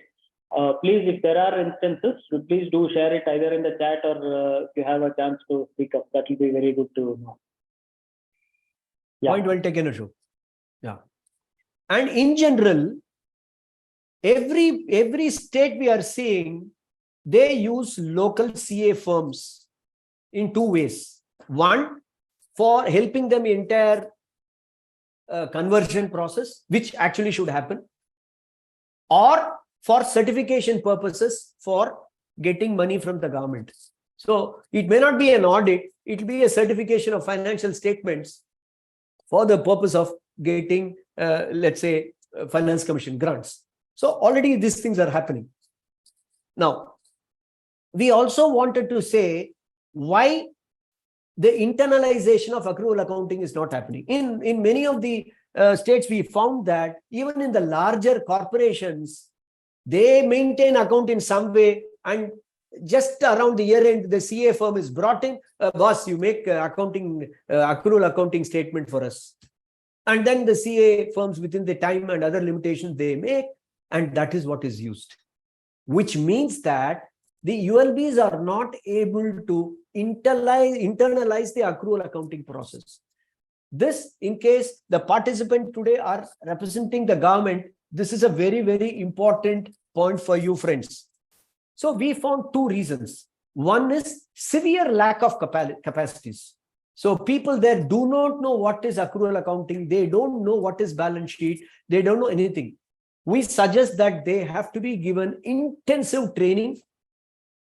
Please, if there are instances, please do share it either in the chat or if you have a chance to speak up, that will be very good to know. Yeah. Point well taken, Ashok. Yeah. And in general, every state we are seeing, they use local CA firms in 2 ways. One, for helping them entire conversion process, which actually should happen, or for certification purposes for getting money from the government. So it may not be an audit, it will be a certification of financial statements for the purpose of getting, let's say, finance commission grants. So already these things are happening. Now, we also wanted to say why the internalization of accrual accounting is not happening. In many of the states, we found that even in the larger corporations, they maintain account in some way, and just around the year end, the CA firm is brought in, boss, you make accrual accounting statement for us. And then the CA firms, within the time and other limitations they make, and that is what is used. Which means that the ULBs are not able to internalize the accrual accounting process. This, in case the participants today are representing the government, this is a very, very important point for you, friends. So we found 2 reasons. One is severe lack of capacities. So people there do not know what is accrual accounting. They don't know what is balance sheet. They don't know anything. We suggest that they have to be given intensive training,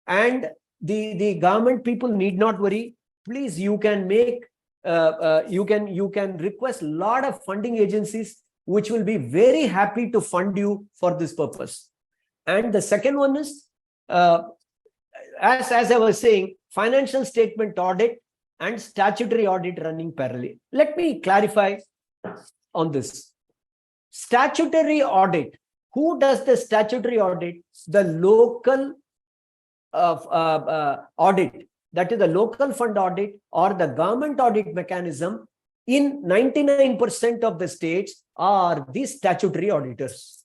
and the government people need not worry. Please, you can make, you can request a lot of funding agencies which will be very happy to fund you for this purpose. And the second one is, as I was saying, financial statement audit and statutory audit running parallel. Let me clarify on this. Statutory audit. Who does the statutory audit? The local audit. That is the local fund audit or the government audit mechanism. In 99% of the states are the statutory auditors.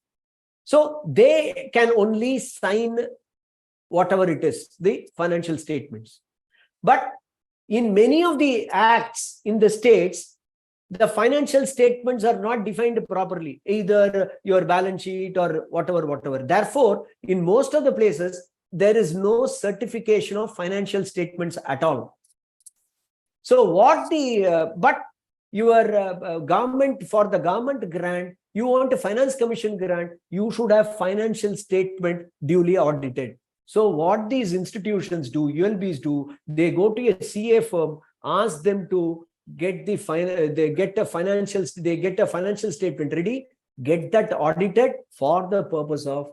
So they can only sign whatever it is, the financial statements. But in many of the acts in the states, the financial statements are not defined properly, either your balance sheet or whatever. Therefore, in most of the places, there is no certification of financial statements at all. So what but your government, for the government grant, you want a finance commission grant, you should have financial statement duly audited. So what these institutions do, ULBs do, they go to a CA firm, ask them to get the they get a financial statement ready, get that audited for the purpose of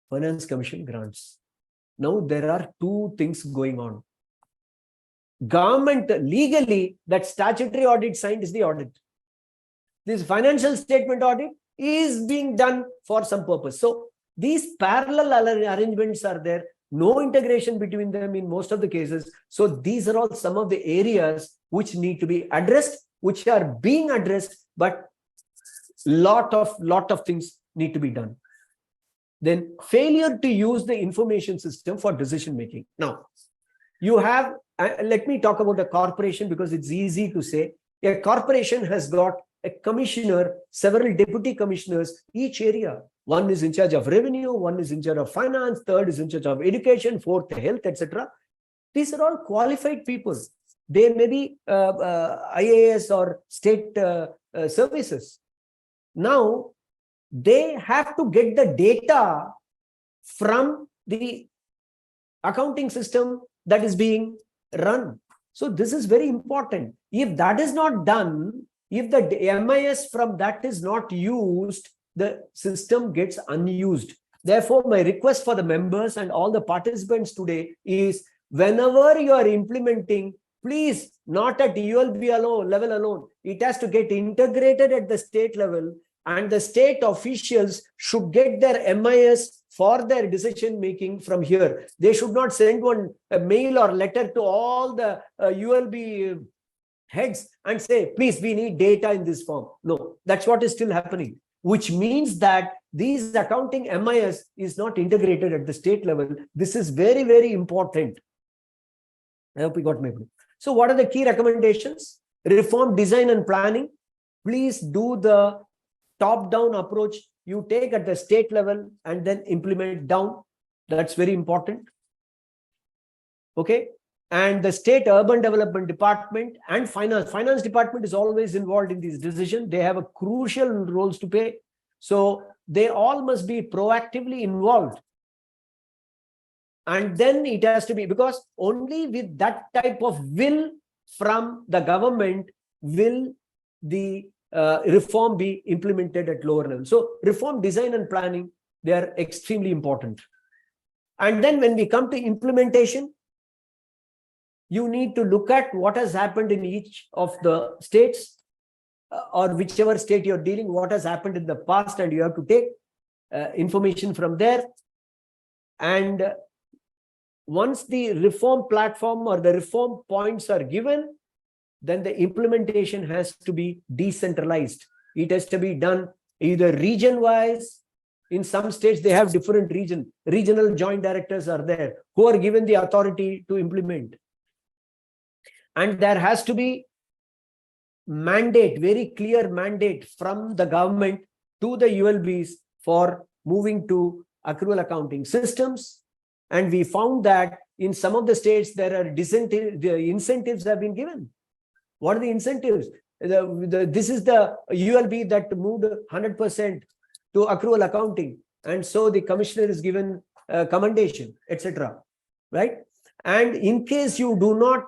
finance commission grants. Now there are 2 things going on. Government legally, that statutory audit signed is the audit. This financial statement audit is being done for some purpose. So these parallel arrangements are there, no integration between them in most of the cases. So these are all some of the areas which need to be addressed, which are being addressed, but lot of things need to be done. Then failure to use the information system for decision making. Now, you have, let me talk about a corporation because it's easy to say. A corporation has got a commissioner, several deputy commissioners, each area. One is in charge of revenue, one is in charge of finance, third is in charge of education, fourth health, etc. These are all qualified people. They may be IAS or state services. Now, they have to get the data from the accounting system that is being run. So this is very important. If that is not done, if the MIS from that is not used, the system gets unused. Therefore, my request for the members and all the participants today is, whenever you are implementing, please, not at ULB level alone. It has to get integrated at the state level, and the state officials should get their MIS for their decision making from here. They should not send a mail or letter to all the ULB heads and say, please, we need data in this form. No, that's what is still happening, which means that these accounting MIS is not integrated at the state level. This is very, very important. I hope we got my point. So what are the key recommendations? Reform design and planning. Please do the top-down approach. You take at the state level and then implement down. That's very important. Okay. And the state urban development department and finance department is always involved in these decisions. They have a crucial roles to play. So they all must be proactively involved. And then it has to be, because only with that type of will from the government will the reform be implemented at lower level. So reform design and planning, they are extremely important. And then when we come to implementation, you need to look at what has happened in each of the states or whichever state you're dealing, what has happened in the past, and you have to take information from there. And once the reform platform or the reform points are given, then the implementation has to be decentralized. It has to be done either region-wise. In some states, they have different regional joint directors are there who are given the authority to implement. And there has to be mandate, very clear mandate from the government to the ULBs for moving to accrual accounting systems. And we found that in some of the states, there are the incentives have been given. What are the incentives? This is the ULB that moved 100% to accrual accounting. And so the commissioner is given a commendation, etc. Right? And in case you do not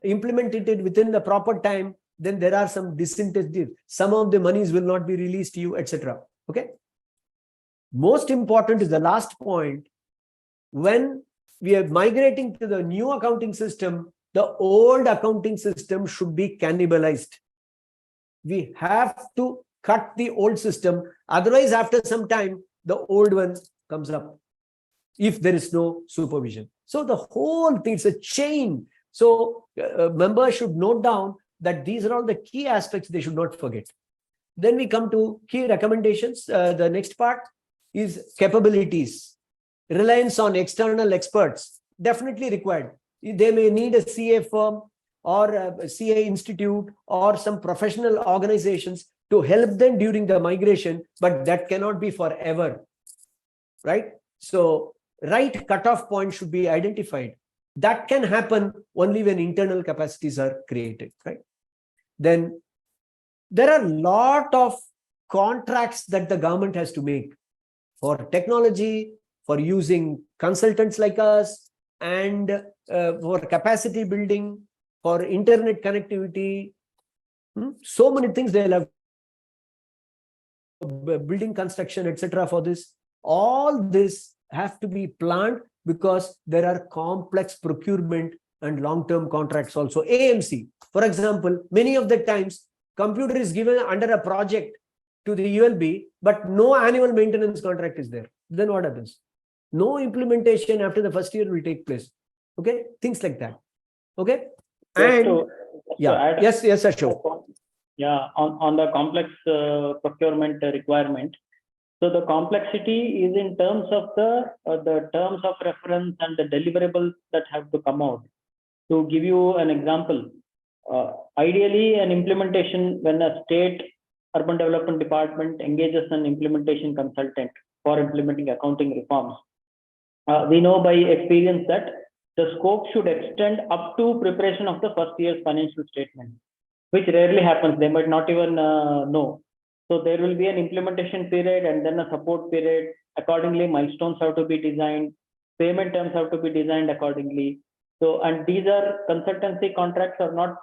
implement it within the proper time, then there are some disincentives. Some of the monies will not be released to you, etc. Okay. Most important is the last point. When we are migrating to the new accounting system, the old accounting system should be cannibalized. We have to cut the old system. Otherwise, after some time, the old one comes up if there is no supervision. So the whole thing is a chain. So members should note down that these are all the key aspects they should not forget. Then we come to key recommendations. The next part is capabilities. Reliance on external experts, definitely required. They may need a CA firm or a CA institute or some professional organizations to help them during the migration, but that cannot be forever, right? So right cutoff point should be identified. That can happen only when internal capacities are created, right? Then there are a lot of contracts that the government has to make for technology, for using consultants like us, and for capacity building, for internet connectivity. So many things they'll have, building construction, etc. for this. All this have to be planned because there are complex procurement and long-term contracts also. AMC, for example, many of the times computer is given under a project to the ULB, but no annual maintenance contract is there. Then what happens? No implementation after the first year will take place. Okay, things like that. Okay, and yeah, yes, Ashok. Yeah, on the complex procurement requirement. So the complexity is in terms of the terms of reference and the deliverables that have to come out. To give you an example, ideally an implementation, when a state urban development department engages an implementation consultant for implementing accounting reforms, we know by experience that the scope should extend up to preparation of the first year's financial statement, which rarely happens. They might not even know. So there will be an implementation period and then a support period. Accordingly, milestones have to be designed, payment terms have to be designed accordingly. So, and these are consultancy contracts, are not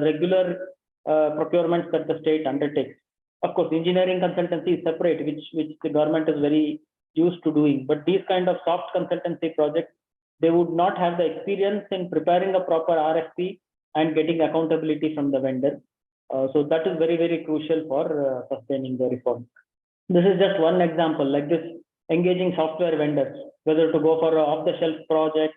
regular procurements that the state undertakes. Of course, engineering consultancy is separate, which the government is very used to doing. But these kind of soft consultancy projects, they would not have the experience in preparing a proper RFP and getting accountability from the vendor. So that is very, very crucial for sustaining the reform. This is just one example, like this, engaging software vendors, whether to go for an off-the-shelf product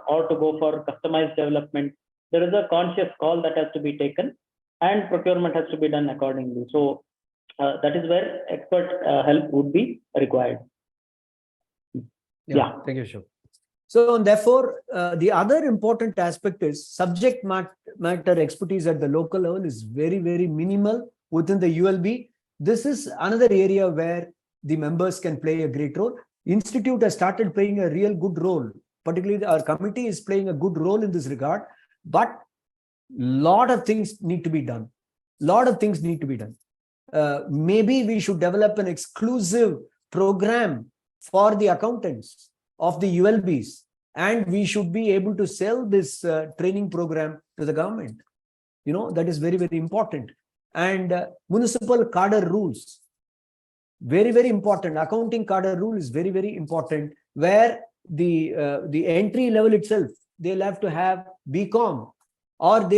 or to go for customized development. There is a conscious call that has to be taken and procurement has to be done accordingly. So that is where expert help would be required. Yeah. Thank you, Ashok. So therefore, the other important aspect is subject matter expertise at the local level is very, very minimal within the ULB. This is another area where the members can play a great role. Institute has started playing a real good role. Particularly, our committee is playing a good role in this regard. But lot of things need to be done. Maybe we should develop an exclusive program for the accountants of the ULBs, and we should be able to sell this training program to the government. That is very, very important. And municipal cadre rules, very, very important. Accounting cadre rule is very, very important, where the entry level itself, they'll have to have BCom, or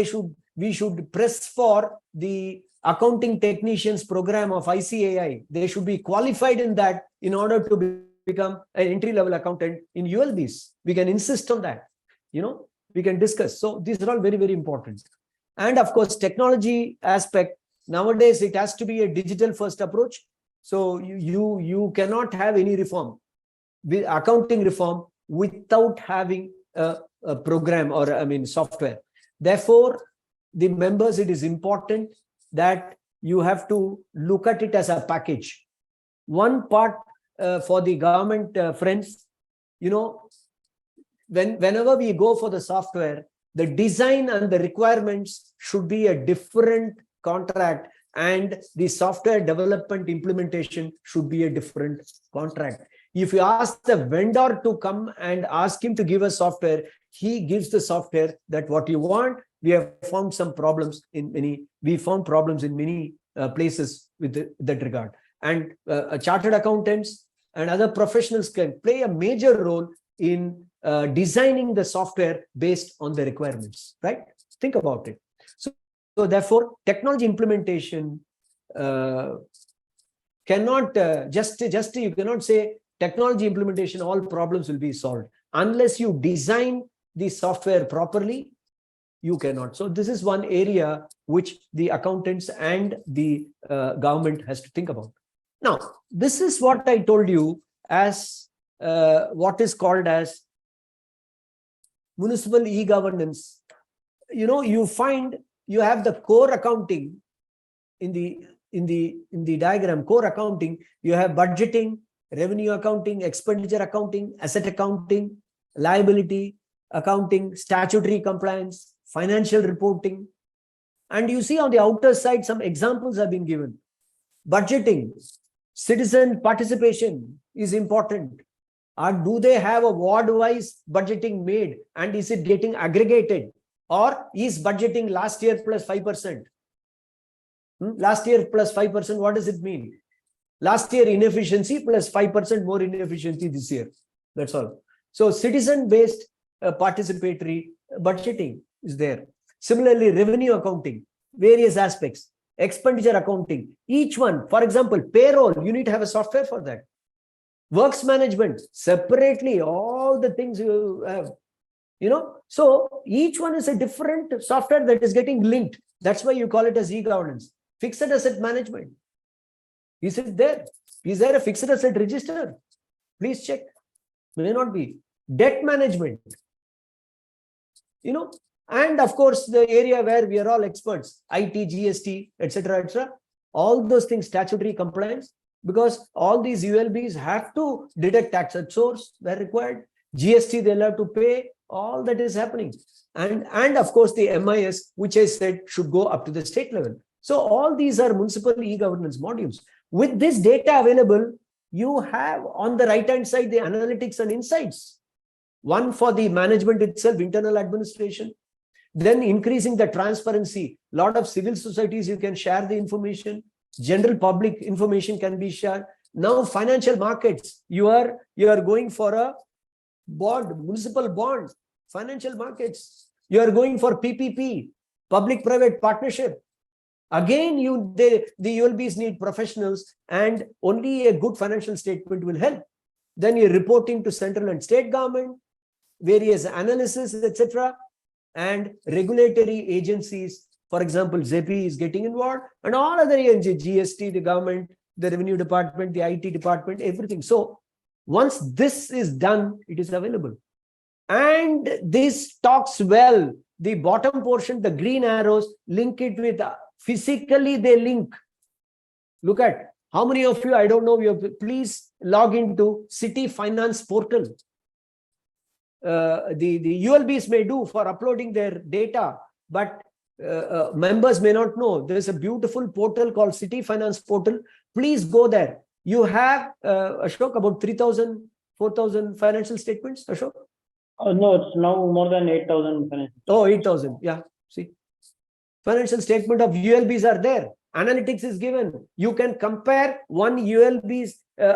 we should press for the accounting technicians program of ICAI. They should be qualified in that in order to become an entry-level accountant in ULBs. We can insist on that. We can discuss. So these are all very, very important. And of course, technology aspect, nowadays it has to be a digital first approach. So you cannot have any reform, accounting reform, without having a program or software. Therefore, the members, it is important that you have to look at it as a package. One part for the government friends, whenever we go for the software, the design and the requirements should be a different contract, and the software development implementation should be a different contract. If you ask the vendor to come and ask him to give us software, he gives the software that what you want. We have found some problems in many, places with that regard. And chartered accountants and other professionals can play a major role in designing the software based on the requirements, right? Think about it. So therefore, technology implementation cannot you cannot say technology implementation, all problems will be solved. Unless you design the software properly, you cannot. So this is one area which the accountants and the government has to think about. Now, this is what I told you as what is called as municipal e-governance. You find you have the core accounting in the diagram. Core accounting, you have budgeting, revenue accounting, expenditure accounting, asset accounting, liability accounting, statutory compliance, financial reporting. And you see on the outer side, some examples have been given. Budgeting, citizen participation is important. Or do they have a ward-wise budgeting made, and is it getting aggregated? Or is budgeting last year plus 5%? Last year plus 5%, what does it mean? Last year inefficiency plus 5% more inefficiency this year. That's all. So citizen-based participatory budgeting is there. Similarly, revenue accounting, various aspects, expenditure accounting, each one. For example, payroll, you need to have a software for that. Works management, separately, all the things you have, So each one is a different software that is getting linked. That's why you call it as e-governance. Fixed asset management. Is it there? Is there a fixed asset register? Please check. May not be. Debt management. And of course, the area where we are all experts, IT, GST, etc., etc. All those things, statutory compliance, because all these ULBs have to deduct tax at source where required. GST, they'll have to pay. All that is happening. And of course, the MIS, which I said should go up to the state level. So all these are municipal e-governance modules. With this data available, you have on the right-hand side, the analytics and insights. One for the management itself, internal administration. Then increasing the transparency. A lot of civil societies, you can share the information. General public information can be shared. Now financial markets, you are going for a bond, municipal bond, financial markets. You are going for PPP, public-private partnership. Again, the ULBs need professionals, and only a good financial statement will help. Then you're reporting to central and state government, various analysis, etc. And regulatory agencies, for example, ZEPI is getting involved, and all other agencies, GST, the government, the revenue department, the IT department, everything. So once this is done, it is available. And this talks well. The bottom portion, the green arrows, link it with physically they link. Look at how many of you, I don't know, you have, please log into City Finance portal. The ULBs may do for uploading their data, but members may not know. There is a beautiful portal called City Finance portal. Please go there. You have, Ashok, about 3,000, 4,000 financial statements, Ashok? No, it's now more than 8,000 financial. Oh, 8,000. Yeah. See, financial statement of ULBs are there. Analytics is given. You can compare one ULBs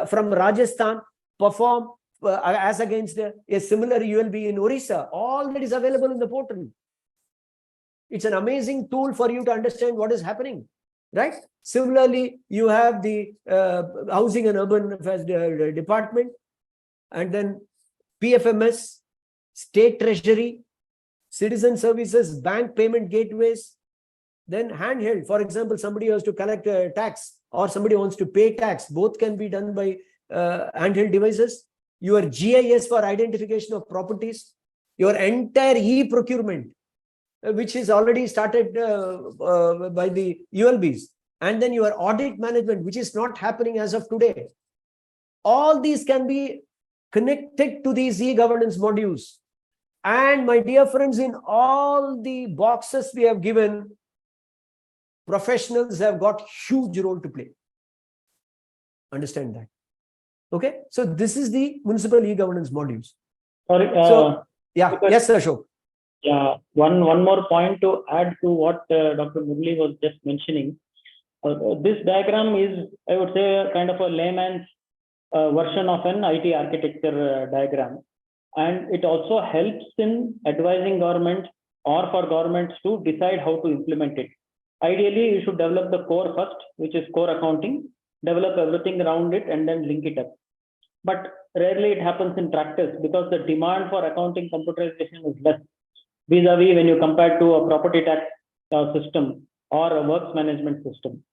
from Rajasthan perform as against a similar ULB in Orissa. All that is available in the portal. It's an amazing tool for you to understand what is happening, right? Similarly, you have the Housing and Urban Affairs Department, and then PFMS, State Treasury, Citizen Services, Bank Payment Gateways, then handheld. For example, somebody has to collect a tax or somebody wants to pay tax. Both can be done by handheld devices. Your GIS for identification of properties, your entire e-procurement, which is already started by the ULBs, and then your audit management, which is not happening as of today. All these can be connected to these e-governance modules. And my dear friends, in all the boxes we have given, professionals have got huge role to play. Understand that. Okay, so this is the municipal e-governance modules. Sorry. Yeah, yes, Ashok. Yeah, one more point to add to what Dr. Murli was just mentioning. This diagram is, I would say, a kind of a layman's version of an IT architecture diagram. And it also helps in advising government or for governments to decide how to implement it. Ideally, you should develop the core first, which is core accounting, develop everything around it, and then link it up. But rarely it happens in practice because the demand for accounting computerization is less vis-a-vis when you compare to a property tax system or a works management system.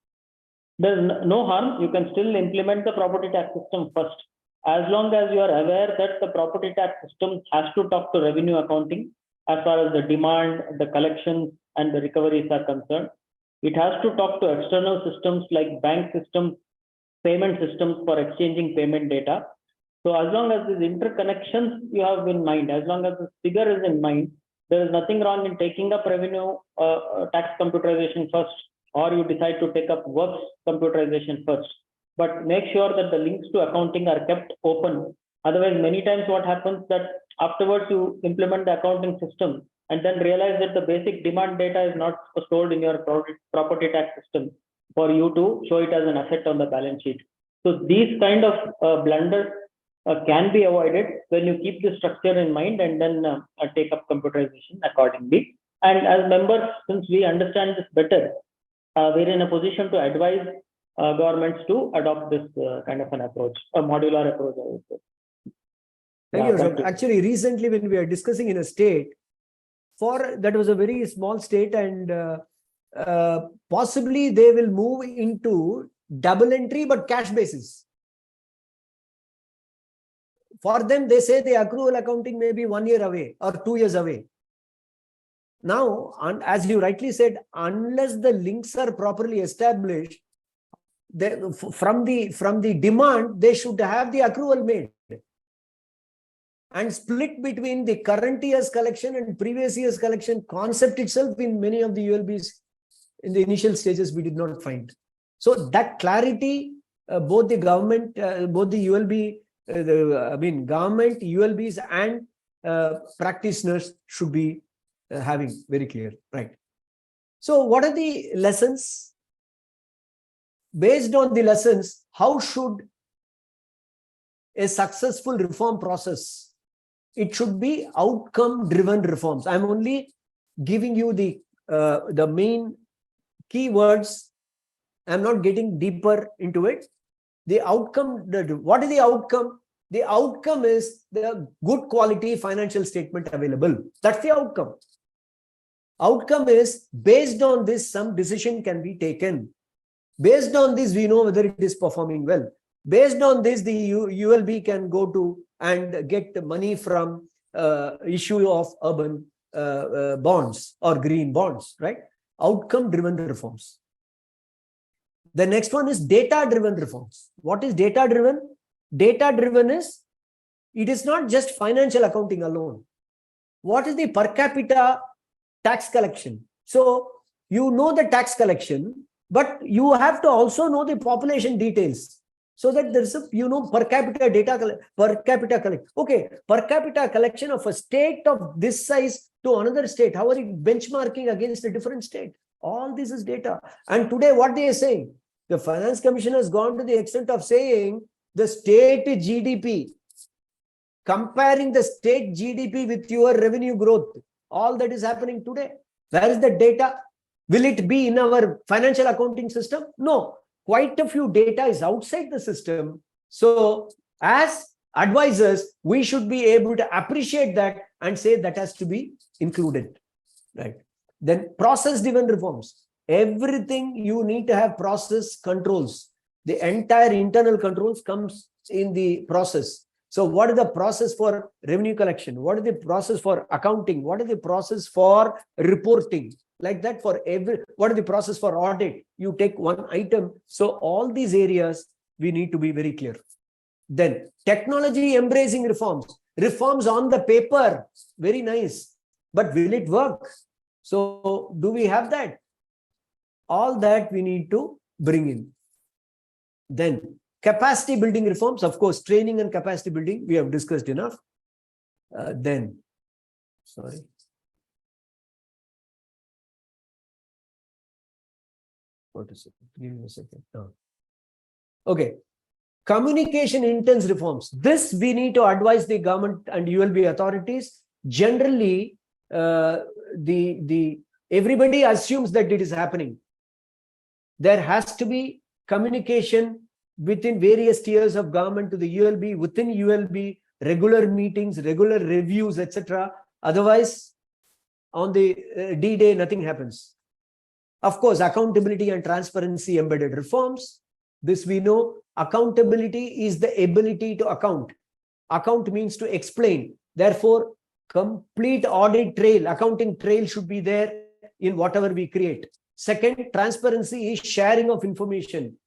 There's no harm. You can still implement the property tax system first, as long as you are aware that the property tax system has to talk to revenue accounting as far as the demand, the collections, and the recoveries are concerned. It has to talk to external systems like bank systems, payment systems for exchanging payment data. So as long as these interconnections you have in mind, as long as this figure is in mind, there is nothing wrong in taking up revenue tax computerization first, or you decide to take up works computerization first. But make sure that the links to accounting are kept open. Otherwise, many times what happens that afterwards you implement the accounting system and then realize that the basic demand data is not stored in your property tax system for you to show it as an asset on the balance sheet. So these kind of blunders can be avoided when you keep the structure in mind and then take up computerization accordingly. And as members, since we understand this better, we're in a position to advise governments to adopt this kind of an approach, a modular approach, I would say. Thank you, Ashok. Actually, recently when we are discussing in a state, that was a very small state, and possibly they will move into double entry but cash basis. For them, they say the accrual accounting may be 1 year away or 2 years away. Now, as you rightly said, unless the links are properly established, from the demand, they should have the accrual made and split between the current year's collection and previous year's collection concept itself in many of the ULBs in the initial stages, we did not find. So that clarity, both the government, both the ULB, government, ULBs and practitioners should be having very clear, right? So what are the lessons? Based on the lessons, how should a successful reform process? It should be outcome-driven reforms. I'm only giving you the main keywords. I'm not getting deeper into it. The outcome, what is the outcome? The outcome is the good quality financial statement available. That's the outcome. Outcome is based on this, some decision can be taken. Based on this, we know whether it is performing well. Based on this, the ULB can go to and get money from issue of urban bonds or green bonds, right? Outcome-driven reforms. The next one is data-driven reforms. What is data-driven? Data-driven is, it is not just financial accounting alone. What is the per capita tax collection? So you know the tax collection, but you have to also know the population details, so that there's a, per capita data, per capita collect. Okay, per capita collection of a state of this size to another state. How are you benchmarking against a different state? All this is data. And today, what they are saying, the Finance Commission has gone to the extent of saying the state GDP, comparing the state GDP with your revenue growth. All that is happening today. Where is the data? Will it be in our financial accounting system? No. Quite a few data is outside the system. So as advisors, we should be able to appreciate that and say that has to be included, right? Then process-driven reforms. Everything you need to have process controls. The entire internal controls comes in the process. So what is the process for revenue collection? What is the process for accounting? What is the process for reporting? Like that for every, what is the process for audit? You take one item. So all these areas, we need to be very clear. Then technology embracing reforms. Reforms on the paper, very nice. But will it work? So do we have that? All that we need to bring in. Then capacity building reforms, of course, training and capacity building, we have discussed enough. Sorry. What is it? Give me a second. Oh. Okay. Communication intense reforms. This we need to advise the government and ULB authorities. Generally, everybody assumes that it is happening. There has to be communication within various tiers of government to the ULB, within ULB, regular meetings, regular reviews, etc. Otherwise, on the D-Day, nothing happens. Of course, accountability and transparency embedded reforms. This we know. Accountability is the ability to account. Account means to explain. Therefore, complete audit trail, accounting trail should be there in whatever we create. Second, transparency is sharing of information.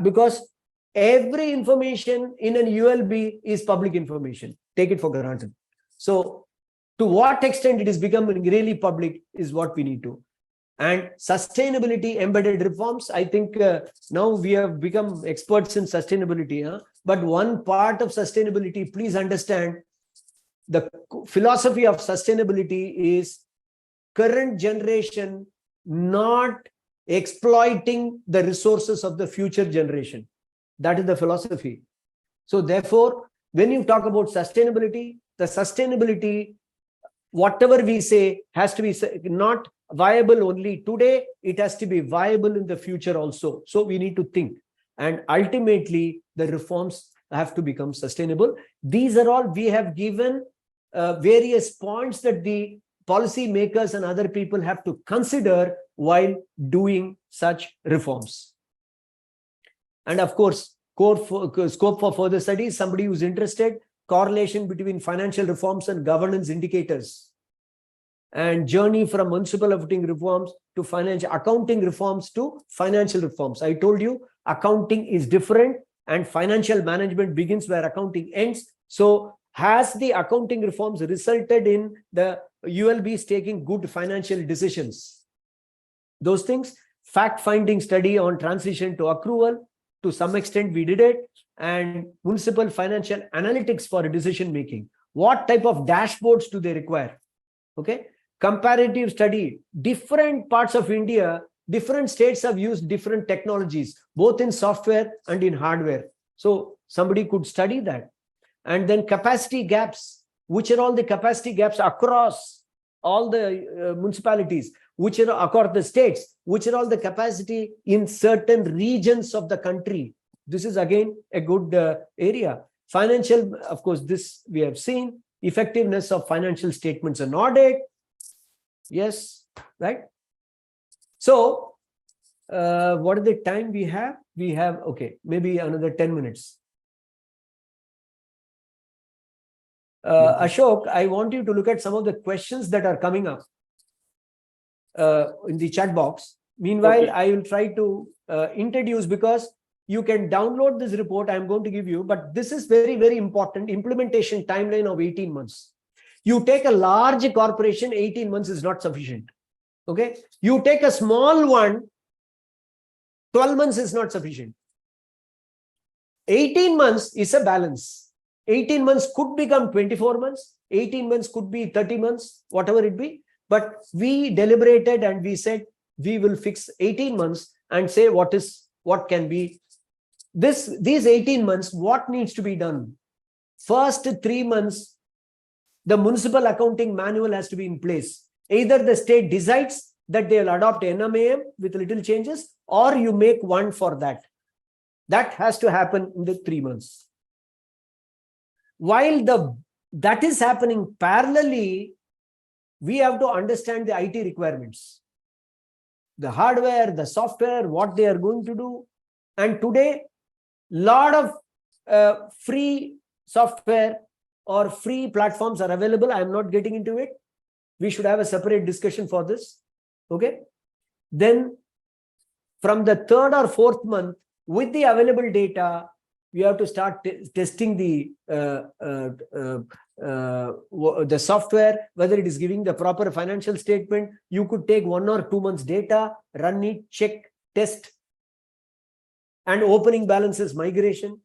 Because every information in an ULB is public information. Take it for granted. So, to what extent it is becoming really public is what we need to. And sustainability embedded reforms, I think now we have become experts in sustainability. But one part of sustainability, please understand, the philosophy of sustainability is current generation not exploiting the resources of the future generation. That is the philosophy. So therefore, when you talk about sustainability, the sustainability, whatever we say, has to be not viable only today, it has to be viable in the future also. So we need to think. And ultimately, the reforms have to become sustainable. These are all, we have given various points that the policy makers and other people have to consider while doing such reforms. And of course, scope for further studies, somebody who's interested, correlation between financial reforms and governance indicators, and journey from municipal accounting reforms to financial accounting reforms to financial reforms. I told you accounting is different and financial management begins where accounting ends. So has the accounting reforms resulted in the ULBs taking good financial decisions? those things. Fact-finding study on transition to accrual. To some extent, we did it. And municipal financial analytics for decision-making. What type of dashboards do they require? Okay. Comparative study. Different parts of India, different states have used different technologies, both in software and in hardware. So somebody could study that. And then capacity gaps. Which are all the capacity gaps across all the municipalities, which are across the states, which are all the capacity in certain regions of the country. This is again a good area. Financial, of course, this we have seen. Effectiveness of financial statements and audit. Yes, right? So, what is the time we have? We have, okay, maybe another 10 minutes. Ashok, I want you to look at some of the questions that are coming up in the chat box. Meanwhile, Okay. I will try to introduce, because you can download this report I'm going to give you, but this is very, very important. Implementation timeline of 18 months. You take a large corporation, 18 months is not sufficient. Okay. You take a small one, 12 months is not sufficient. 18 months is a balance. 18 months could become 24 months. 18 months could be 30 months, whatever it be. But we deliberated and we said, we will fix 18 months and say what can be these 18 months, what needs to be done? First 3 months, the municipal accounting manual has to be in place. Either the state decides that they will adopt NMAM with little changes, or you make one for that. That has to happen in the 3 months. While that is happening parallelly, we have to understand the IT requirements. The hardware, the software, what they are going to do. And today, lot of free software or free platforms are available. I am not getting into it. We should have a separate discussion for this. Okay. Then from the 3rd or 4th month, with the available data, we have to start testing the software, whether it is giving the proper financial statement. You could take 1 or 2 months data, run it, check, test, and opening balances migration.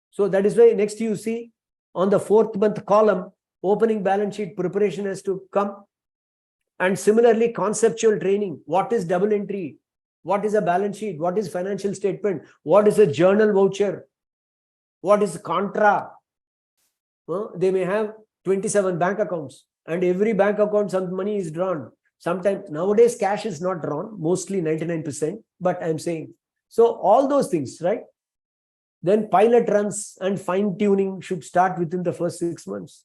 So that is why next you see on the 4th month column, opening balance sheet preparation has to come. And similarly, conceptual training. What is double entry? What is a balance sheet? What is financial statement? What is a journal voucher? What is contra? They may have 27 bank accounts, and every bank account, some money is drawn. Sometimes nowadays cash is not drawn, mostly 99%, but I'm saying. So all those things, right? Then pilot runs and fine tuning should start within the first 6 months.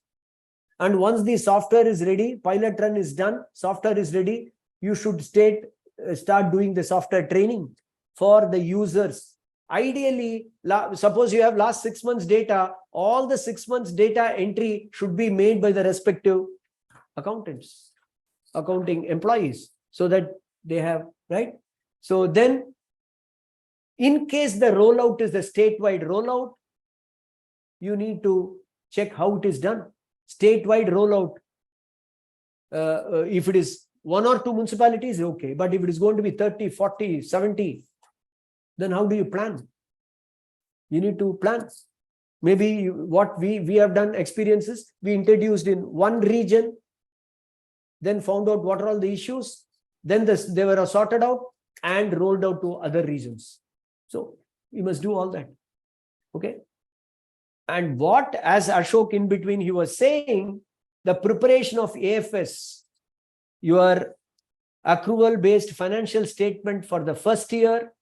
And once the software is ready, pilot run is done, software is ready, you should start doing the software training for the users. Ideally, suppose you have last 6 months data, all the 6 months data entry should be made by the respective accountants, accounting employees, so that they have, right? So then, in case the rollout is a statewide rollout, you need to check how it is done. Statewide rollout, if it is 1 or 2 municipalities, okay. But if it is going to be 30, 40, 70, then how do you plan? You need to plan. Maybe what we have done experiences, we introduced in one region, then found out what are all the issues, then they were sorted out and rolled out to other regions. So you must do all that. Okay. And what, as Ashok in between, he was saying, the preparation of AFS, your accrual based financial statement for the first year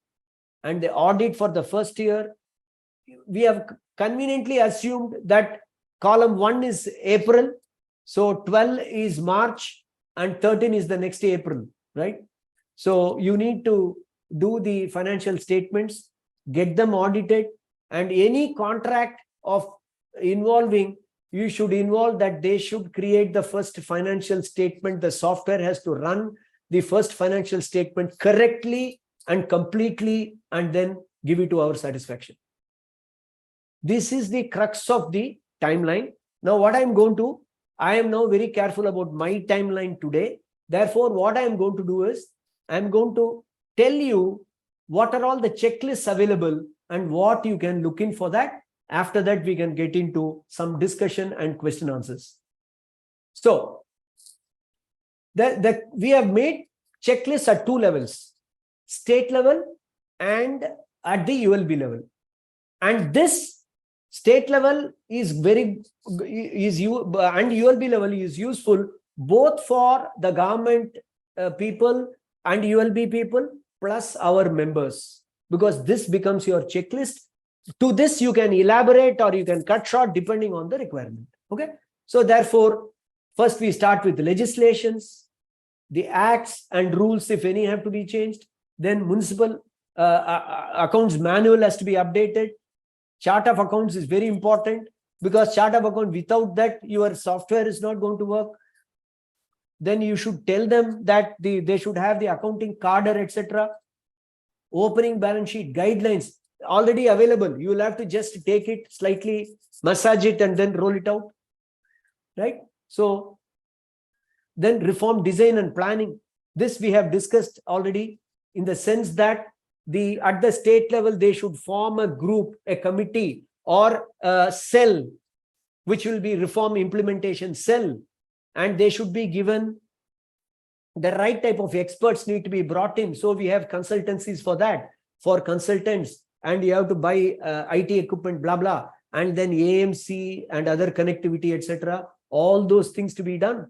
and the audit for the first year, we have conveniently assumed that column 1 is April, so 12 is March and 13 is the next April, right? So you need to do the financial statements, get them audited, and any contract of involving, you should involve that they should create the first financial statement. The software has to run the first financial statement correctly and completely, and then give it to our satisfaction. This is the crux of the timeline. Now, what I'm going to, I am now very careful about my timeline today. Therefore, what I am going to do is, I'm going to tell you what are all the checklists available and what you can look in for that. After that, we can get into some discussion and question answers. So we have made checklists at 2 levels, state level and at the ULB level. And this state level is and ULB level is useful both for the government people and ULB people plus our members, because this becomes your checklist. To this, you can elaborate or you can cut short depending on the requirement. Okay. So therefore, first we start with the legislations, the acts and rules, if any, have to be changed. Then municipal accounts manual has to be updated. Chart of accounts is very important, because chart of account, without that, your software is not going to work. Then you should tell them that they should have the accounting cadre, etc. Opening balance sheet guidelines already available. You will have to just take it, slightly massage it, and then roll it out. Right? So then reform design and planning. This we have discussed already, in the sense that at the state level, they should form a group, a committee, or a cell, which will be reform implementation cell. And they should be given the right type of experts need to be brought in. So we have consultancies for that, for consultants, and you have to buy IT equipment, blah, blah, and then AMC and other connectivity, etc. All those things to be done.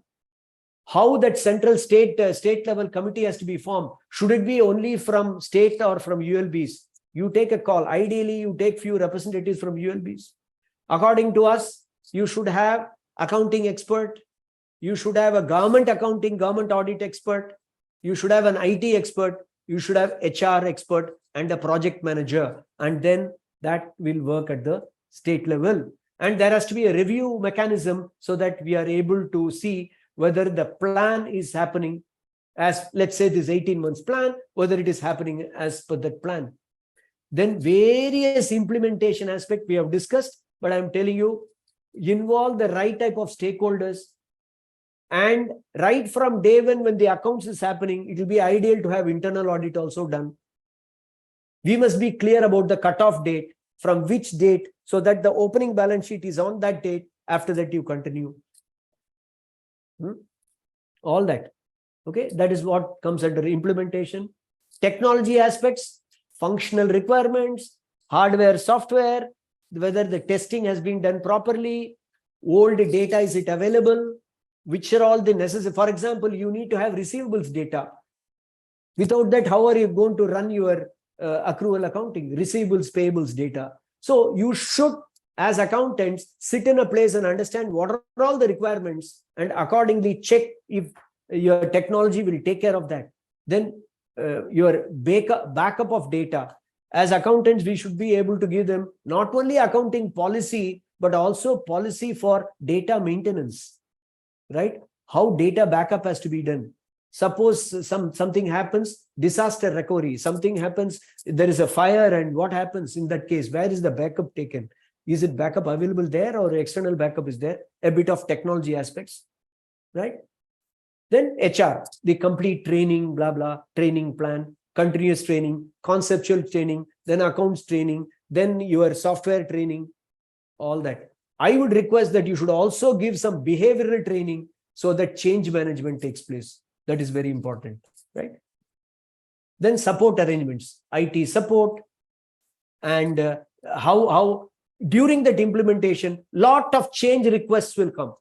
How that central state level committee has to be formed. Should it be only from state or from ULBs? You take a call. Ideally, you take few representatives from ULBs. According to us, you should have accounting expert. You should have a government accounting, government audit expert. You should have an IT expert. You should have HR expert and a project manager. And then that will work at the state level. And there has to be a review mechanism so that we are able to see whether the plan is happening as, let's say, this 18 months plan, whether it is happening as per that plan. Then various implementation aspect we have discussed, but I'm telling you, involve the right type of stakeholders. And right from day one, when the accounts is happening, it will be ideal to have internal audit also done. We must be clear about the cutoff date, from which date, so that the opening balance sheet is on that date. After that, you continue. All that. Okay, that is what comes under implementation. Technology aspects, functional requirements, hardware, software, whether the testing has been done properly, old data, is it available, which are all the necessary. For example, you need to have receivables data. Without that, how are you going to run your accrual accounting, receivables, payables data? So you should, as accountants, sit in a place and understand what are all the requirements, and accordingly check if your technology will take care of that. Then your backup of data. As accountants, we should be able to give them not only accounting policy, but also policy for data maintenance. Right? How data backup has to be done. Suppose something happens, disaster recovery, something happens, there is a fire, and what happens in that case? Where is the backup taken? Is it backup available there, or external backup is there? A bit of technology aspects, right? Then HR, the complete training, blah, blah, training plan, continuous training, conceptual training, then accounts training, then your software training, all that. I would request that you should also give some behavioral training so that change management takes place. That is very important, right? Then support arrangements, IT support, and how during that implementation, lot of change requests will come.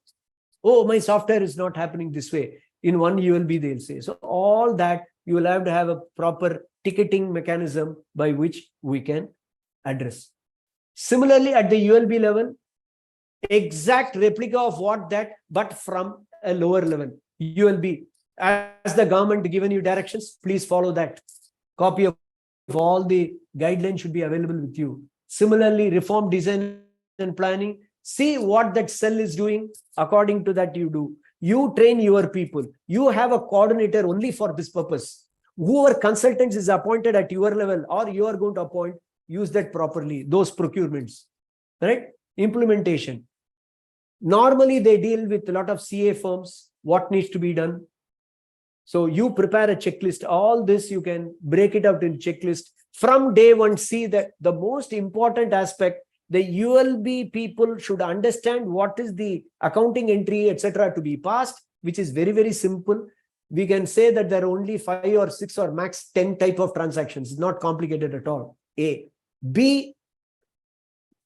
Oh, my software is not happening this way. In one ULB, they'll say. So all that, you will have to have a proper ticketing mechanism by which we can address. Similarly, at the ULB level, exact replica of what that, but from a lower level. ULB, as the government given you directions, please follow that. Copy of all the guidelines should be available with you. Similarly, reform design and planning, see what that cell is doing. According to that, you do. You train your people. You have a coordinator only for this purpose. Whoever consultants is appointed at your level, or you are going to appoint, use that properly, those procurements, right? Implementation. Normally, they deal with a lot of CA firms, what needs to be done. So you prepare a checklist. All this you can break it out in checklist. From day one, see that the most important aspect, the ULB people should understand what is the accounting entry, etc. to be passed, which is very, very simple. We can say that there are only 5 or 6 or max 10 type of transactions. It's not complicated at all. A. B.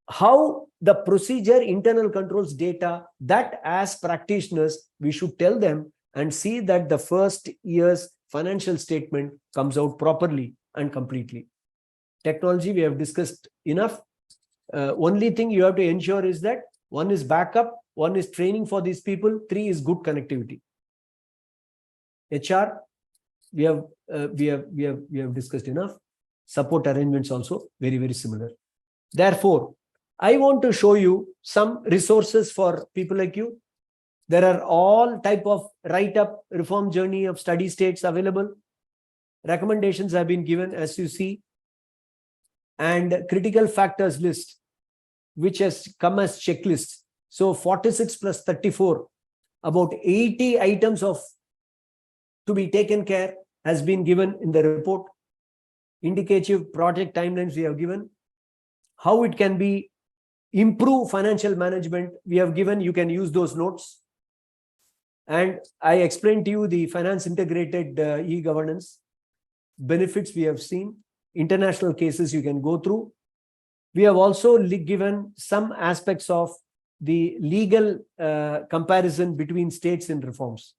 How the procedure internal controls data, that as practitioners, we should tell them and see that the first year's financial statement comes out properly and completely. Technology, we have discussed enough. Only thing you have to ensure is that one is backup, one is training for these people, 3 is good connectivity. HR, we have discussed enough. Support arrangements also very, very similar. Therefore, I want to show you some resources for people like you. There are all type of write-up reform journey of study states available. Recommendations have been given, as you see, and critical factors list, which has come as checklist. So 46 plus 34, about 80 items of to be taken care has been given in the report. Indicative project timelines we have given. How it can be improve financial management, we have given. You can use those notes. And I explained to you the finance integrated e-governance benefits we have seen. International cases you can go through. We have also given some aspects of the legal comparison between states in reforms.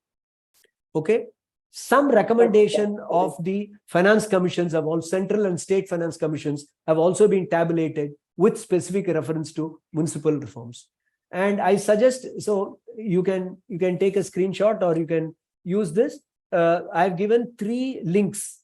Okay. Some recommendation of the finance commissions of all central and state finance commissions have also been tabulated with specific reference to municipal reforms. And I suggest, so you can take a screenshot or you can use this. I've given 3 links.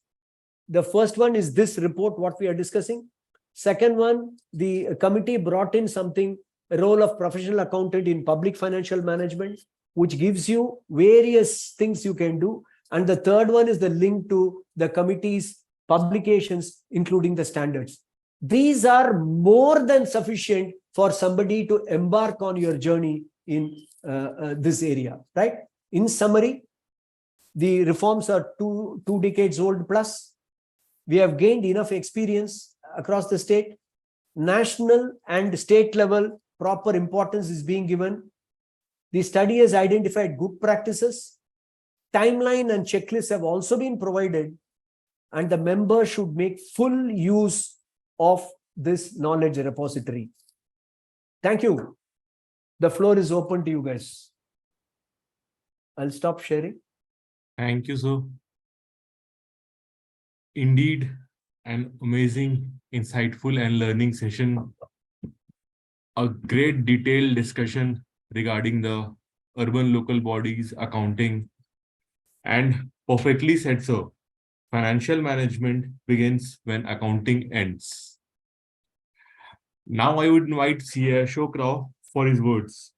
The first one is this report, what we are discussing. Second one, the committee brought in something, a role of professional accountant in public financial management, which gives you various things you can do. And the third one is the link to the committee's publications, including the standards. These are more than sufficient for somebody to embark on your journey in this area, right? In summary, the reforms are two decades old plus. We have gained enough experience across the state. National and state level proper importance is being given. The study has identified good practices. Timeline and checklists have also been provided, and the members should make full use of this knowledge repository. Thank you. The floor is open to you guys. I'll stop sharing. Thank you, sir. Indeed, an amazing, insightful and learning session. A great detailed discussion regarding the urban local bodies, accounting, and perfectly said, sir. Financial management begins when accounting ends. Now I would invite C.A. Ashok Rao for his words,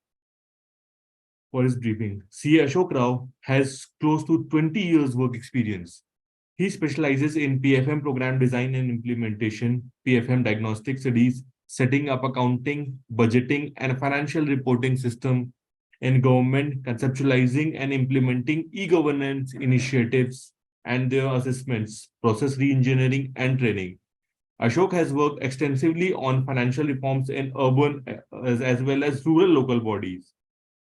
for his briefing. C.A. Ashok Rao has close to 20 years work experience. He specializes in PFM program design and implementation, PFM diagnostic studies, setting up accounting, budgeting, and financial reporting system in government, conceptualizing and implementing e-governance initiatives and their assessments, process re-engineering, and training. Ashok has worked extensively on financial reforms in urban as well as rural local bodies.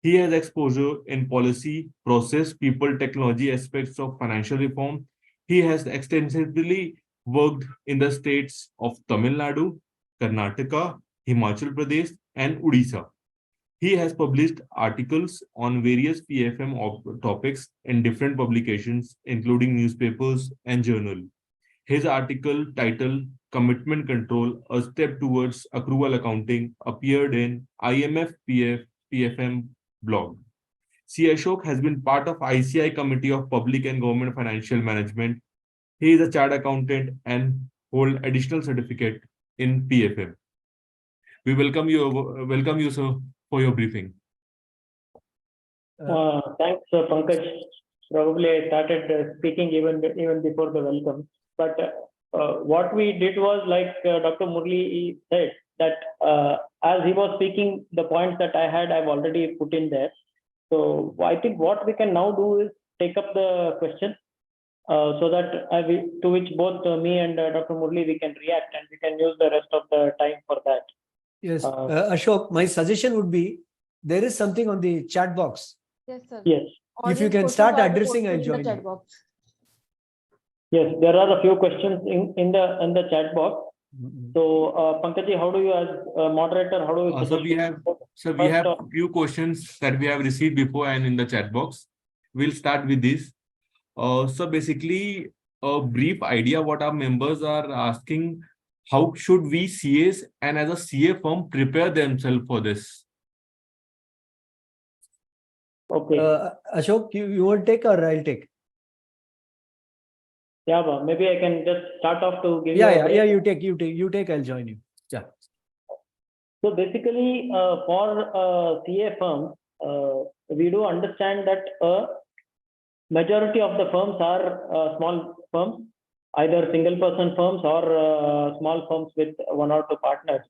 He has exposure in policy, process, people, technology aspects of financial reform. He has extensively worked in the states of Tamil Nadu, Karnataka, Himachal Pradesh, and Odisha. He has published articles on various PFM topics in different publications, including newspapers and journal. His article titled Commitment Control, A Step Towards Accrual Accounting appeared in IMF PFM blog. C. Ashok has been part of ICI Committee of Public and Government Financial Management. He is a chartered accountant and hold additional certificate in PFM. We welcome you, sir, for your briefing. Thanks, Pankaj. Probably I started speaking even before the welcome. But what we did was, like Dr. Murli said, that as he was speaking, the points that I had, I've already put in there. So I think what we can now do is take up the questions. so that to which both me and Dr. Murli we can react, and we can use the rest of the time for that. Yes, Ashok, my suggestion would be there is something on the chat box. Yes, sir. Yes. If you can start addressing, I'll join you. Yes, there are a few questions in the chat box. So, Pankaj, how do you, as moderator, how do you? We have few questions that we have received before and in the chat box. We'll start with this. So basically, a brief idea what our members are asking: how should we CAs and as a CA firm prepare themselves for this? Okay. Ashok, you will take or I'll take? Yeah, but maybe I can just start off to give you take, I'll join you. Yeah. So basically, for CA firms, we do understand that majority of the firms are small firms, either single person firms or small firms with one or two partners.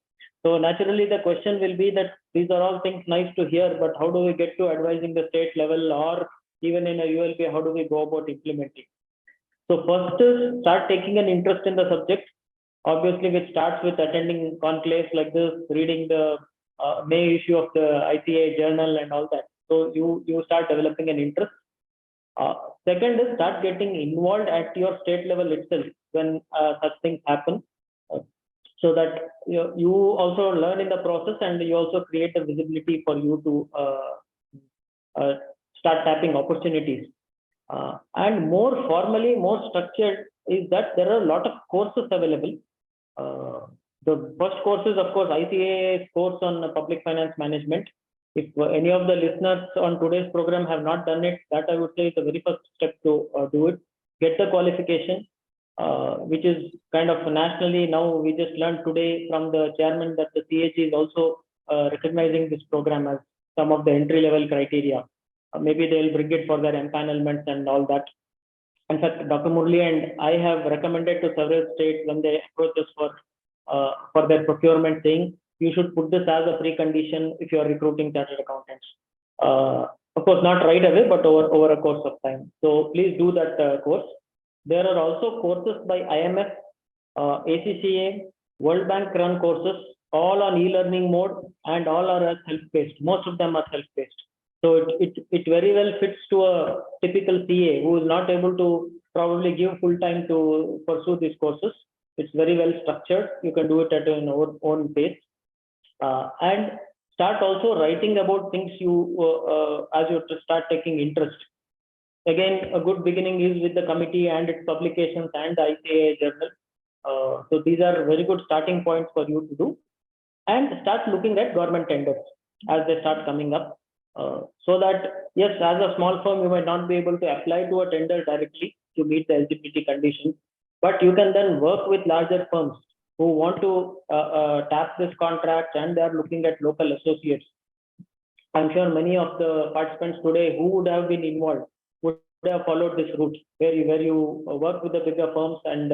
So naturally, the question will be that these are all things nice to hear, but how do we get to advising the state level or even in a ULP, how do we go about implementing? So first is start taking an interest in the subject. Obviously, which starts with attending conclaves like this, reading the May issue of the ICA journal and all that. So you start developing an interest. Second is start getting involved at your state level itself when such things happen, so that you also learn in the process and you also create a visibility for you to start tapping opportunities. And more formally, more structured is that there are a lot of courses available. The first course is, of course, ICA's course on public finance management. If any of the listeners on today's program have not done it, that I would say is the very first step to do it. Get the qualification, which is kind of nationally now. We just learned today from the chairman that the CAG is also recognizing this program as some of the entry level criteria. Maybe they will bring it for their empanelments and all that. In fact, Dr. Murli and I have recommended to several states when they approach us for their procurement, saying you should put this as a precondition if you are recruiting chartered accountants. Of course, not right away, but over a course of time. So please do that course. There are also courses by IMF, ACCA, World Bank run courses, all on e-learning mode and all are self-paced. Most of them are self-paced. So it very well fits to a typical CA who is not able to probably give full time to pursue these courses. It's very well structured. You can do it at your own pace. And start also writing about things as you start taking interest. Again, a good beginning is with the committee and its publications and the ICA journal. So these are very good starting points for you to do. And start looking at government tenders as they start coming up. So that, yes, as a small firm, you might not be able to apply to a tender directly to meet the eligibility conditions, but you can then work with larger firms who want to tap this contract and they are looking at local associates. I'm sure many of the participants today who would have been involved would have followed this route where you work with the bigger firms and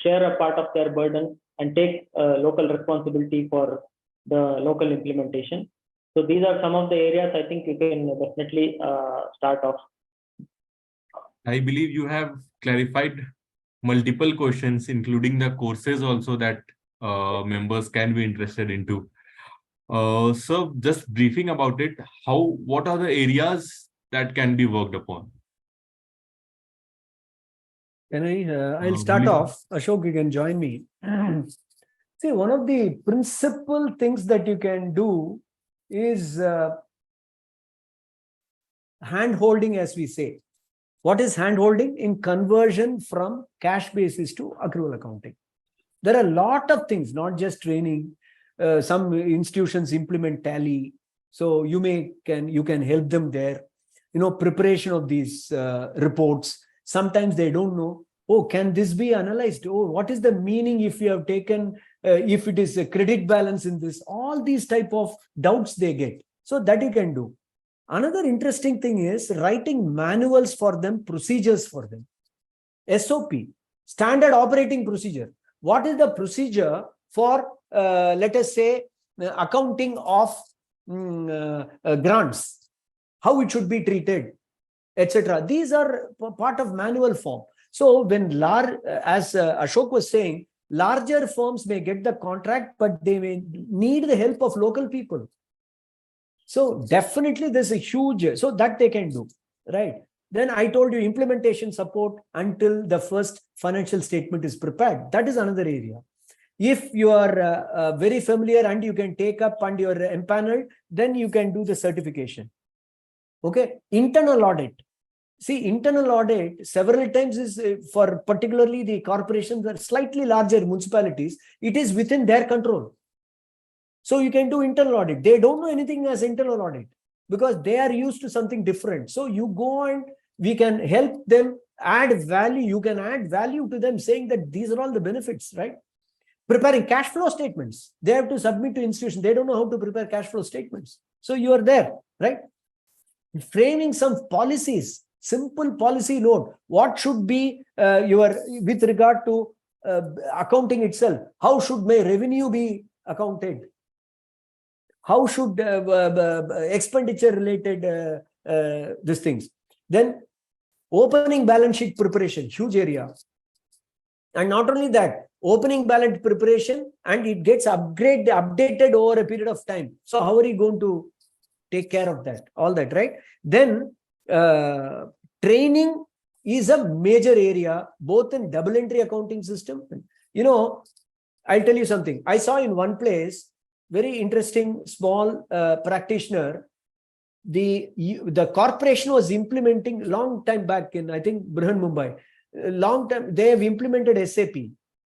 share a part of their burden and take local responsibility for the local implementation. So these are some of the areas I think you can definitely start off. I believe you have clarified multiple questions, including the courses also that members can be interested into. So just briefing about it, what are the areas that can be worked upon? I'll start off. Ashok, you can join me. See, one of the principal things that you can do is hand-holding, as we say. What is hand-holding? In conversion from cash basis to accrual accounting. There are a lot of things, not just training. Some institutions implement Tally, so you can help them there. Preparation of these reports. Sometimes they don't know. Oh, can this be analyzed? Oh, what is the meaning if you have taken, if it is a credit balance in this? All these type of doubts they get. So that you can do. Another interesting thing is writing manuals for them, procedures for them. SOP, standard operating procedure. What is the procedure for, let us say, accounting of grants? How it should be treated, etc. These are part of manual form. So when as Ashok was saying, larger firms may get the contract, but they may need the help of local people. So definitely there's a huge, so that they can do, right? Then I told you implementation support until the first financial statement is prepared. That is another area. If you are very familiar and you can take up and you're empaneled, then you can do the certification. Okay. Internal audit. See, internal audit several times is for particularly the corporations that are slightly larger municipalities, it is within their control. So you can do internal audit. They don't know anything as internal audit because they are used to something different. So you go and we can help them add value. You can add value to them saying that these are all the benefits, right? Preparing cash flow statements. They have to submit to institutions. They don't know how to prepare cash flow statements. So you are there, right? Framing some policies, simple policy note. What should be with regard to accounting itself? How should my revenue be accounted? How should expenditure related these things? Then opening balance sheet preparation, huge area. And not only that, opening balance preparation, and it gets updated over a period of time. So how are you going to take care of that? All that, right? Then training is a major area, both in double entry accounting system. You know, I'll tell you something. I saw in one place, very interesting small practitioner. The corporation was implementing long time back in, I think, Brihan Mumbai. Long time they have implemented SAP.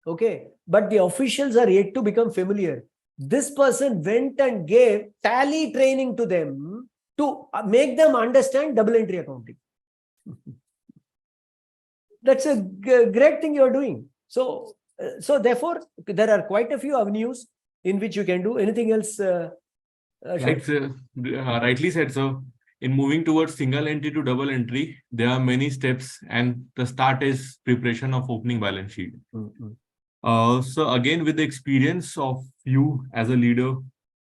Okay, but the officials are yet to become familiar. This person went and gave tally training to them to make them understand double entry accounting. That's a great thing you're doing. So therefore, there are quite a few avenues in which you can do. Anything else? Right, rightly said, sir. In moving towards single entry to double entry, there are many steps, and the start is preparation of opening balance sheet. So again, with the experience of you as a leader,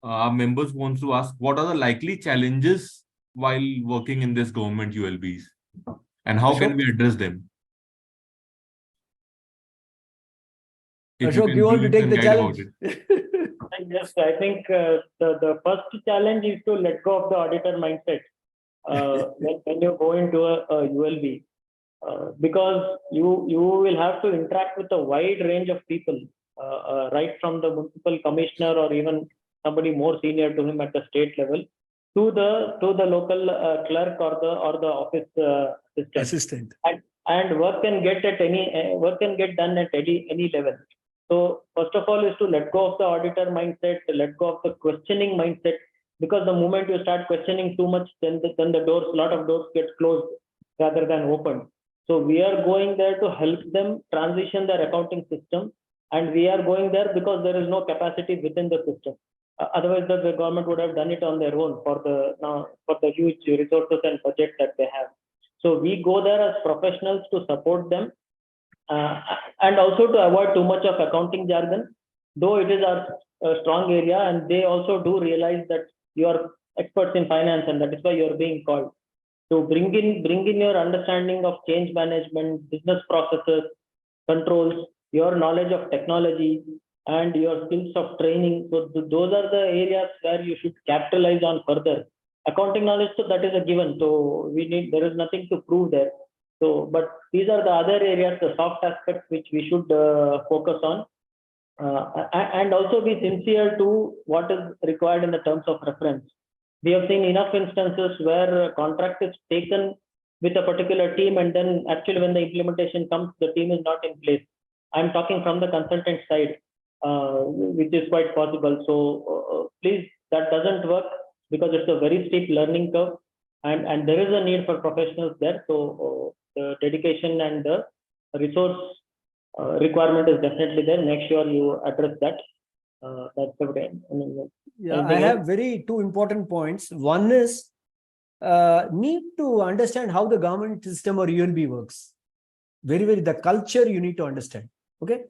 our members want to ask, what are the likely challenges while working in this government ULBs, and how can we address them? If Ashok, you want to take the challenge? Yes, I think the first challenge is to let go of the auditor mindset when you go into a ULB, because you will have to interact with a wide range of people, right from the municipal commissioner or even somebody more senior to him at the state level, to the local clerk or the office assistant. And work can get done at any level. So first of all is to let go of the auditor mindset, to let go of the questioning mindset, because the moment you start questioning too much, then a lot of doors get closed rather than opened. So we are going there to help them transition their accounting system, and we are going there because there is no capacity within the system. Otherwise, the government would have done it on their own for the huge resources and budget that they have. So we go there as professionals to support them. And also to avoid too much of accounting jargon, though it is our strong area, and they also do realize that you are experts in finance, and that is why you are being called. So bring in your understanding of change management, business processes, controls, your knowledge of technology, and your skills of training. So those are the areas where you should capitalize on further. Accounting knowledge, so that is a given. So there is nothing to prove there. So, but these are the other areas, the soft aspects, which we should focus on, and also be sincere to what is required in the terms of reference. We have seen enough instances where a contract is taken with a particular team, and then actually when the implementation comes, the team is not in place. I'm talking from the consultant side, which is quite possible. So please, that doesn't work, because it's a very steep learning curve, and there is a need for professionals there. So the dedication and the resource requirement is definitely there. Make sure you address that. That's the way. I have two important points. One is need to understand how the government system or ULB works. Very, the culture you need to understand. Okay.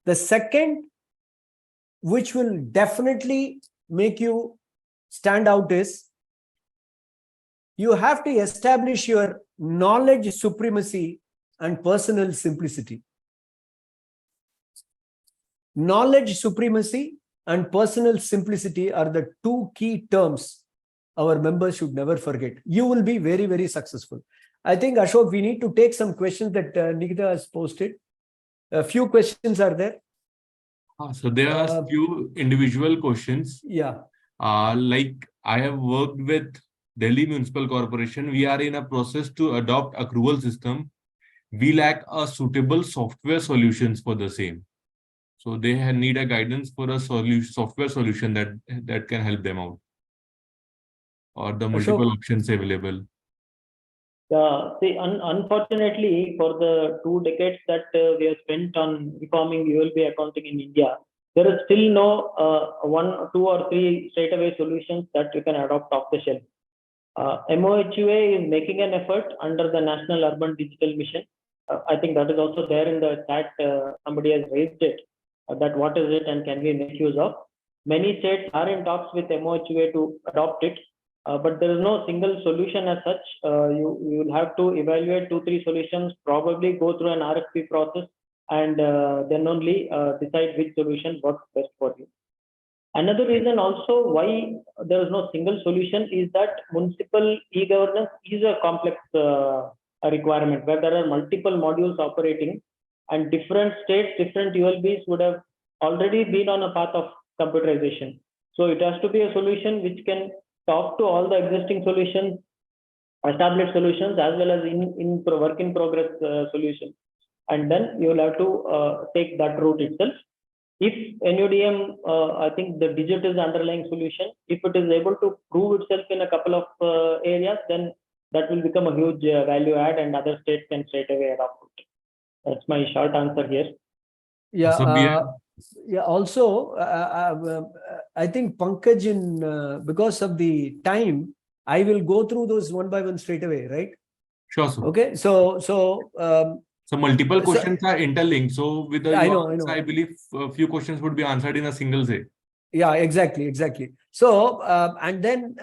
The second, which will definitely make you stand out, is you have to establish your knowledge supremacy and personal simplicity. Knowledge supremacy and personal simplicity are the two key terms our members should never forget. You will be very, very successful. I think, Ashok, we need to take some questions that Nikita has posted. A few questions are there. So there are few individual questions. Yeah. Like I have worked with Delhi Municipal Corporation. We are in a process to adopt accrual system. We lack a suitable software solutions for the same. So they need a guidance for a software solution that can help them out, or the multiple options available. Yeah, see, unfortunately, for the 2 decades that we have spent on reforming ULB accounting in India, there is still no 1, 2, or 3 straightaway solutions that you can adopt off the shelf. MOHUA is making an effort under the National Urban Digital Mission. I think that is also there in the chat. Somebody has raised it, that what is it and can we make use of. Many states are in talks with MOHUA to adopt it. But there is no single solution as such. You will have to evaluate 2, 3 solutions, probably go through an RFP process, and then only decide which solution works best for you. Another reason also why there is no single solution is that municipal e-governance is a complex requirement where there are multiple modules operating, and different states, different ULBs would have already been on a path of computerization. So it has to be a solution which can talk to all the existing solutions, established solutions, as well as in work in progress solutions. And then you will have to take that route itself. If NUDM, I think the digit is the underlying solution. If it is able to prove itself in a couple of areas, then that will become a huge value add, and other states can straight away adopt it. That's my short answer here. Yeah. Yeah. Also, I think Pankaj, because of the time, I will go through those one by one straight away, right? Sure, sir. Okay. So multiple questions are interlinked. So with the I know. I believe a few questions would be answered in a single say. Yeah, exactly. So, and then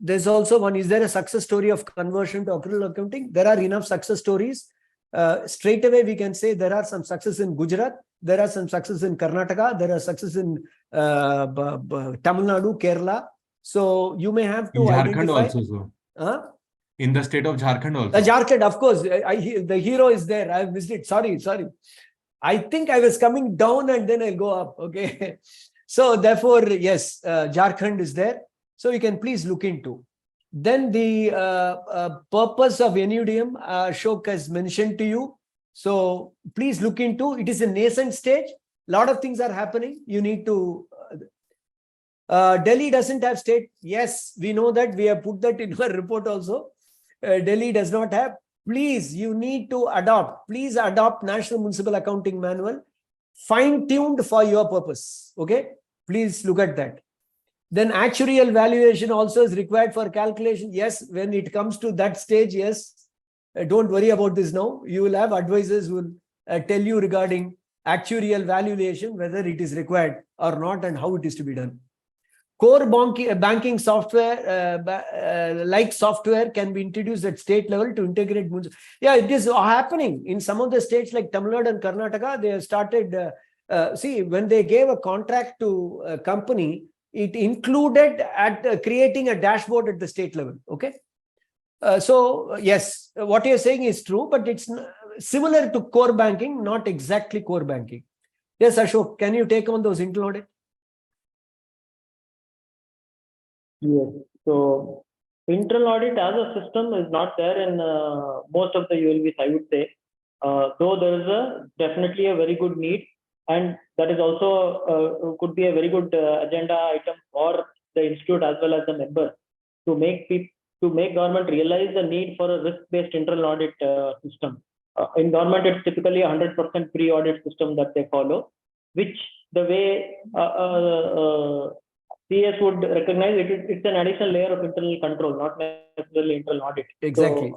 there's also one, is there a success story of conversion to accrual accounting? There are enough success stories. Straight away, we can say there are some success in Gujarat, there are some success in Karnataka, there are success in Tamil Nadu, Kerala. So you may have to Jharkhand identify. also, sir. In the state of Jharkhand also. Jharkhand, of course. The hero is there. I missed it. Sorry. I think I was coming down and then I'll go up. Okay. So therefore, yes, Jharkhand is there. So you can please look into. Then the purpose of NUDM, Ashok has mentioned to you. So please look into. It is a nascent stage. A lot of things are happening. You need to. Delhi doesn't have state. Yes, we know that. We have put that in our report also. Delhi does not have. Please, you need to adopt. Please adopt National Municipal Accounting Manual, fine-tuned for your purpose. Okay, please look at that. Then actuarial valuation also is required for calculation. Yes, when it comes to that stage, yes. Don't worry about this now. You will have advisors who will tell you regarding actuarial valuation, whether it is required or not and how it is to be done. Core banking software, like software, can be introduced at state level to integrate. Yeah, it is happening in some of the states like Tamil Nadu and Karnataka. They have started. See, when they gave a contract to a company, it included at creating a dashboard at the state level. Okay. So yes, what you're saying is true, but it's similar to core banking, not exactly core banking. Yes, Ashok, can you take on those internal audit? Yes. So internal audit as a system is not there in most of the ULBs, I would say. Though there is definitely a very good need, and that is also could be a very good agenda item for the institute as well as the members to make government realize the need for a risk-based internal audit system. In government, it's typically a 100% pre-audit system that they follow, which the way CS would recognize it's an additional layer of internal control, not necessarily internal audit. Exactly.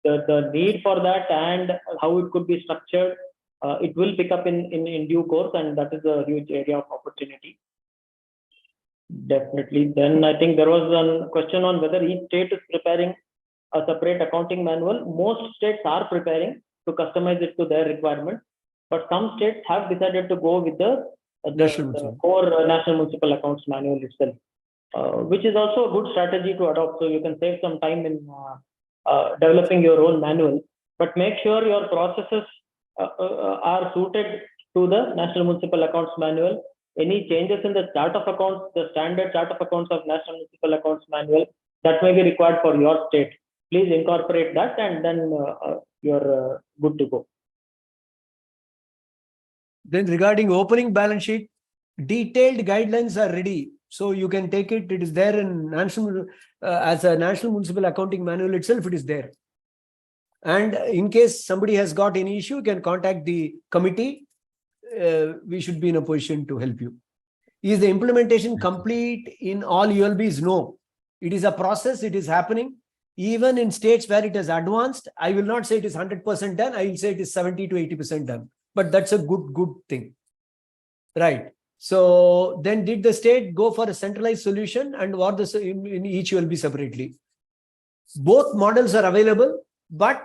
So the need for that and how it could be structured, it will pick up in due course, and that is a huge area of opportunity. Definitely. Then I think there was a question on whether each state is preparing a separate accounting manual. Most states are preparing. to customize it to their requirement. But some states have decided to go with the core National Municipal Accounts Manual itself, which is also a good strategy to adopt. So you can save some time in developing your own manual, but make sure your processes are suited to the National Municipal Accounts Manual. Any changes in the chart of accounts, the standard chart of accounts of National Municipal Accounts Manual, that may be required for your state. Please incorporate that, and then you're good to go. Then regarding opening balance sheet, detailed guidelines are ready. So you can take it. It is there in national as a National Municipal Accounting Manual itself. It is there. And in case somebody has got any issue, you can contact the committee. We should be in a position to help you. Is the implementation complete in all ULBs? No. It is a process. It is happening. Even in states where it is advanced, I will not say it is 100% done. I will say it is 70 to 80% done. But that's a good thing. Right. So then did the state go for a centralized solution, and what in each ULB separately? Both models are available, but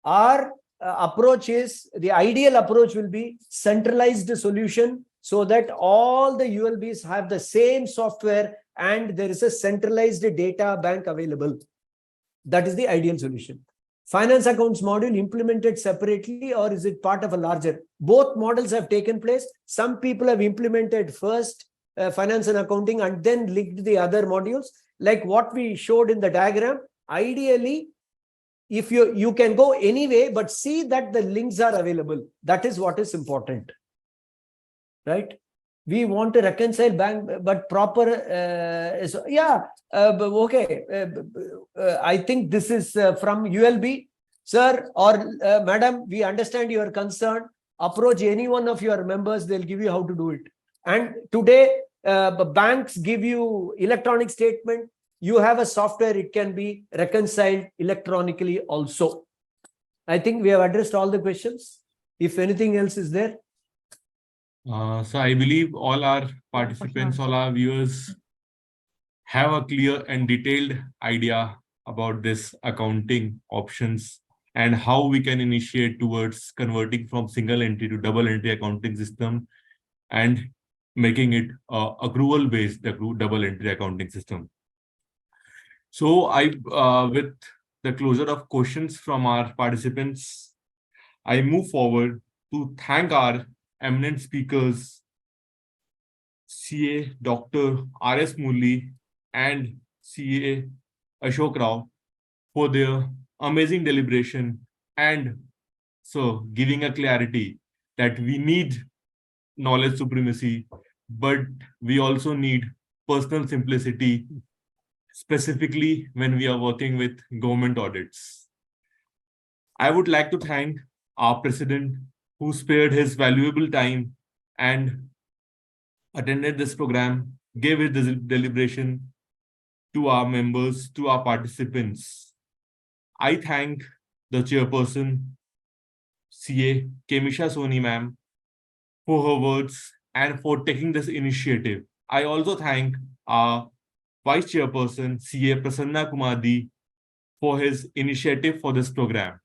our approach is, the ideal approach will be centralized solution, so that all the ULBs have the same software and there is a centralized data bank available. That is the ideal solution. Finance accounts module implemented separately, or is it part of a larger? Both models have taken place. Some people have implemented first finance and accounting and then linked the other modules, like what we showed in the diagram. Ideally, if you can go anyway, but see that the links are available. That is what is important, right? We want to reconcile bank, but proper, okay. I think this is from ULB. Sir or madam, we understand your concern. Approach any one of your members, they'll give you how to do it. And today, banks give you electronic statement. You have a software, it can be reconciled electronically also. I think we have addressed all the questions. If anything else is there. So I believe all our participants, all our viewers have a clear and detailed idea about this accounting options and how we can initiate towards converting from single entry to double entry accounting system and making it accrual based double entry accounting system. So with the closure of questions from our participants, I move forward to thank our eminent speakers, CA Dr. R.S. Murli and CA Ashok Rao, for their amazing deliberation and so giving a clarity that we need knowledge supremacy, but we also need personal simplicity, specifically when we are working with government audits. I would like to thank our president, who spared his valuable time and attended this program, gave his deliberation to our members, to our participants. I thank the chairperson, CA Kemisha Soni ma'am, for her words and for taking this initiative. I also thank our Vice Chairperson, CA Prasanna Kumadi, for his initiative for this program.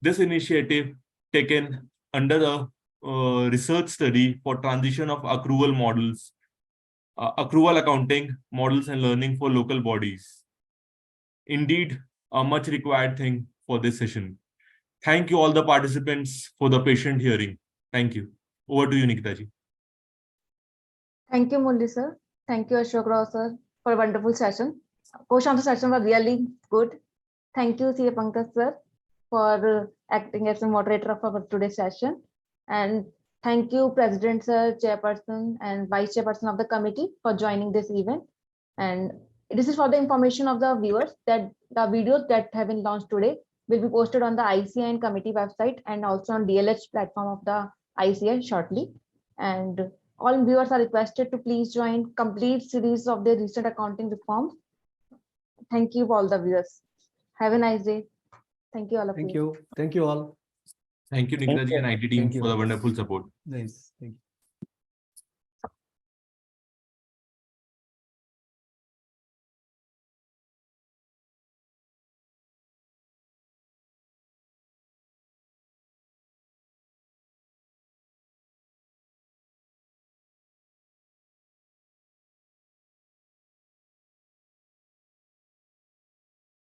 This initiative taken under the research study for transition of accrual models, accrual accounting models and learning for local bodies. Indeed, a much required thing for this session. Thank you all the participants for the patient hearing. Thank you. Over to you, Nikita ji. Thank you, Murli sir. Thank you, Ashok Rao sir, for a wonderful session. Question answer session was really good. Thank you, CA Pankaj sir, for acting as a moderator of our today's session. And thank you, President sir, Chairperson and Vice Chairperson of the committee for joining this event. And this is for the information of the viewers that the videos that have been launched today will be posted on the ICI and committee website and also on DLH platform of the ICI shortly. And all viewers are requested to please join complete series of the recent accounting reforms. Thank you all the viewers. Have a nice day. Thank you all of you. Thank you. Thank you all. Thank you, Nikita ji and IT team, for the wonderful support. Nice. Thank you.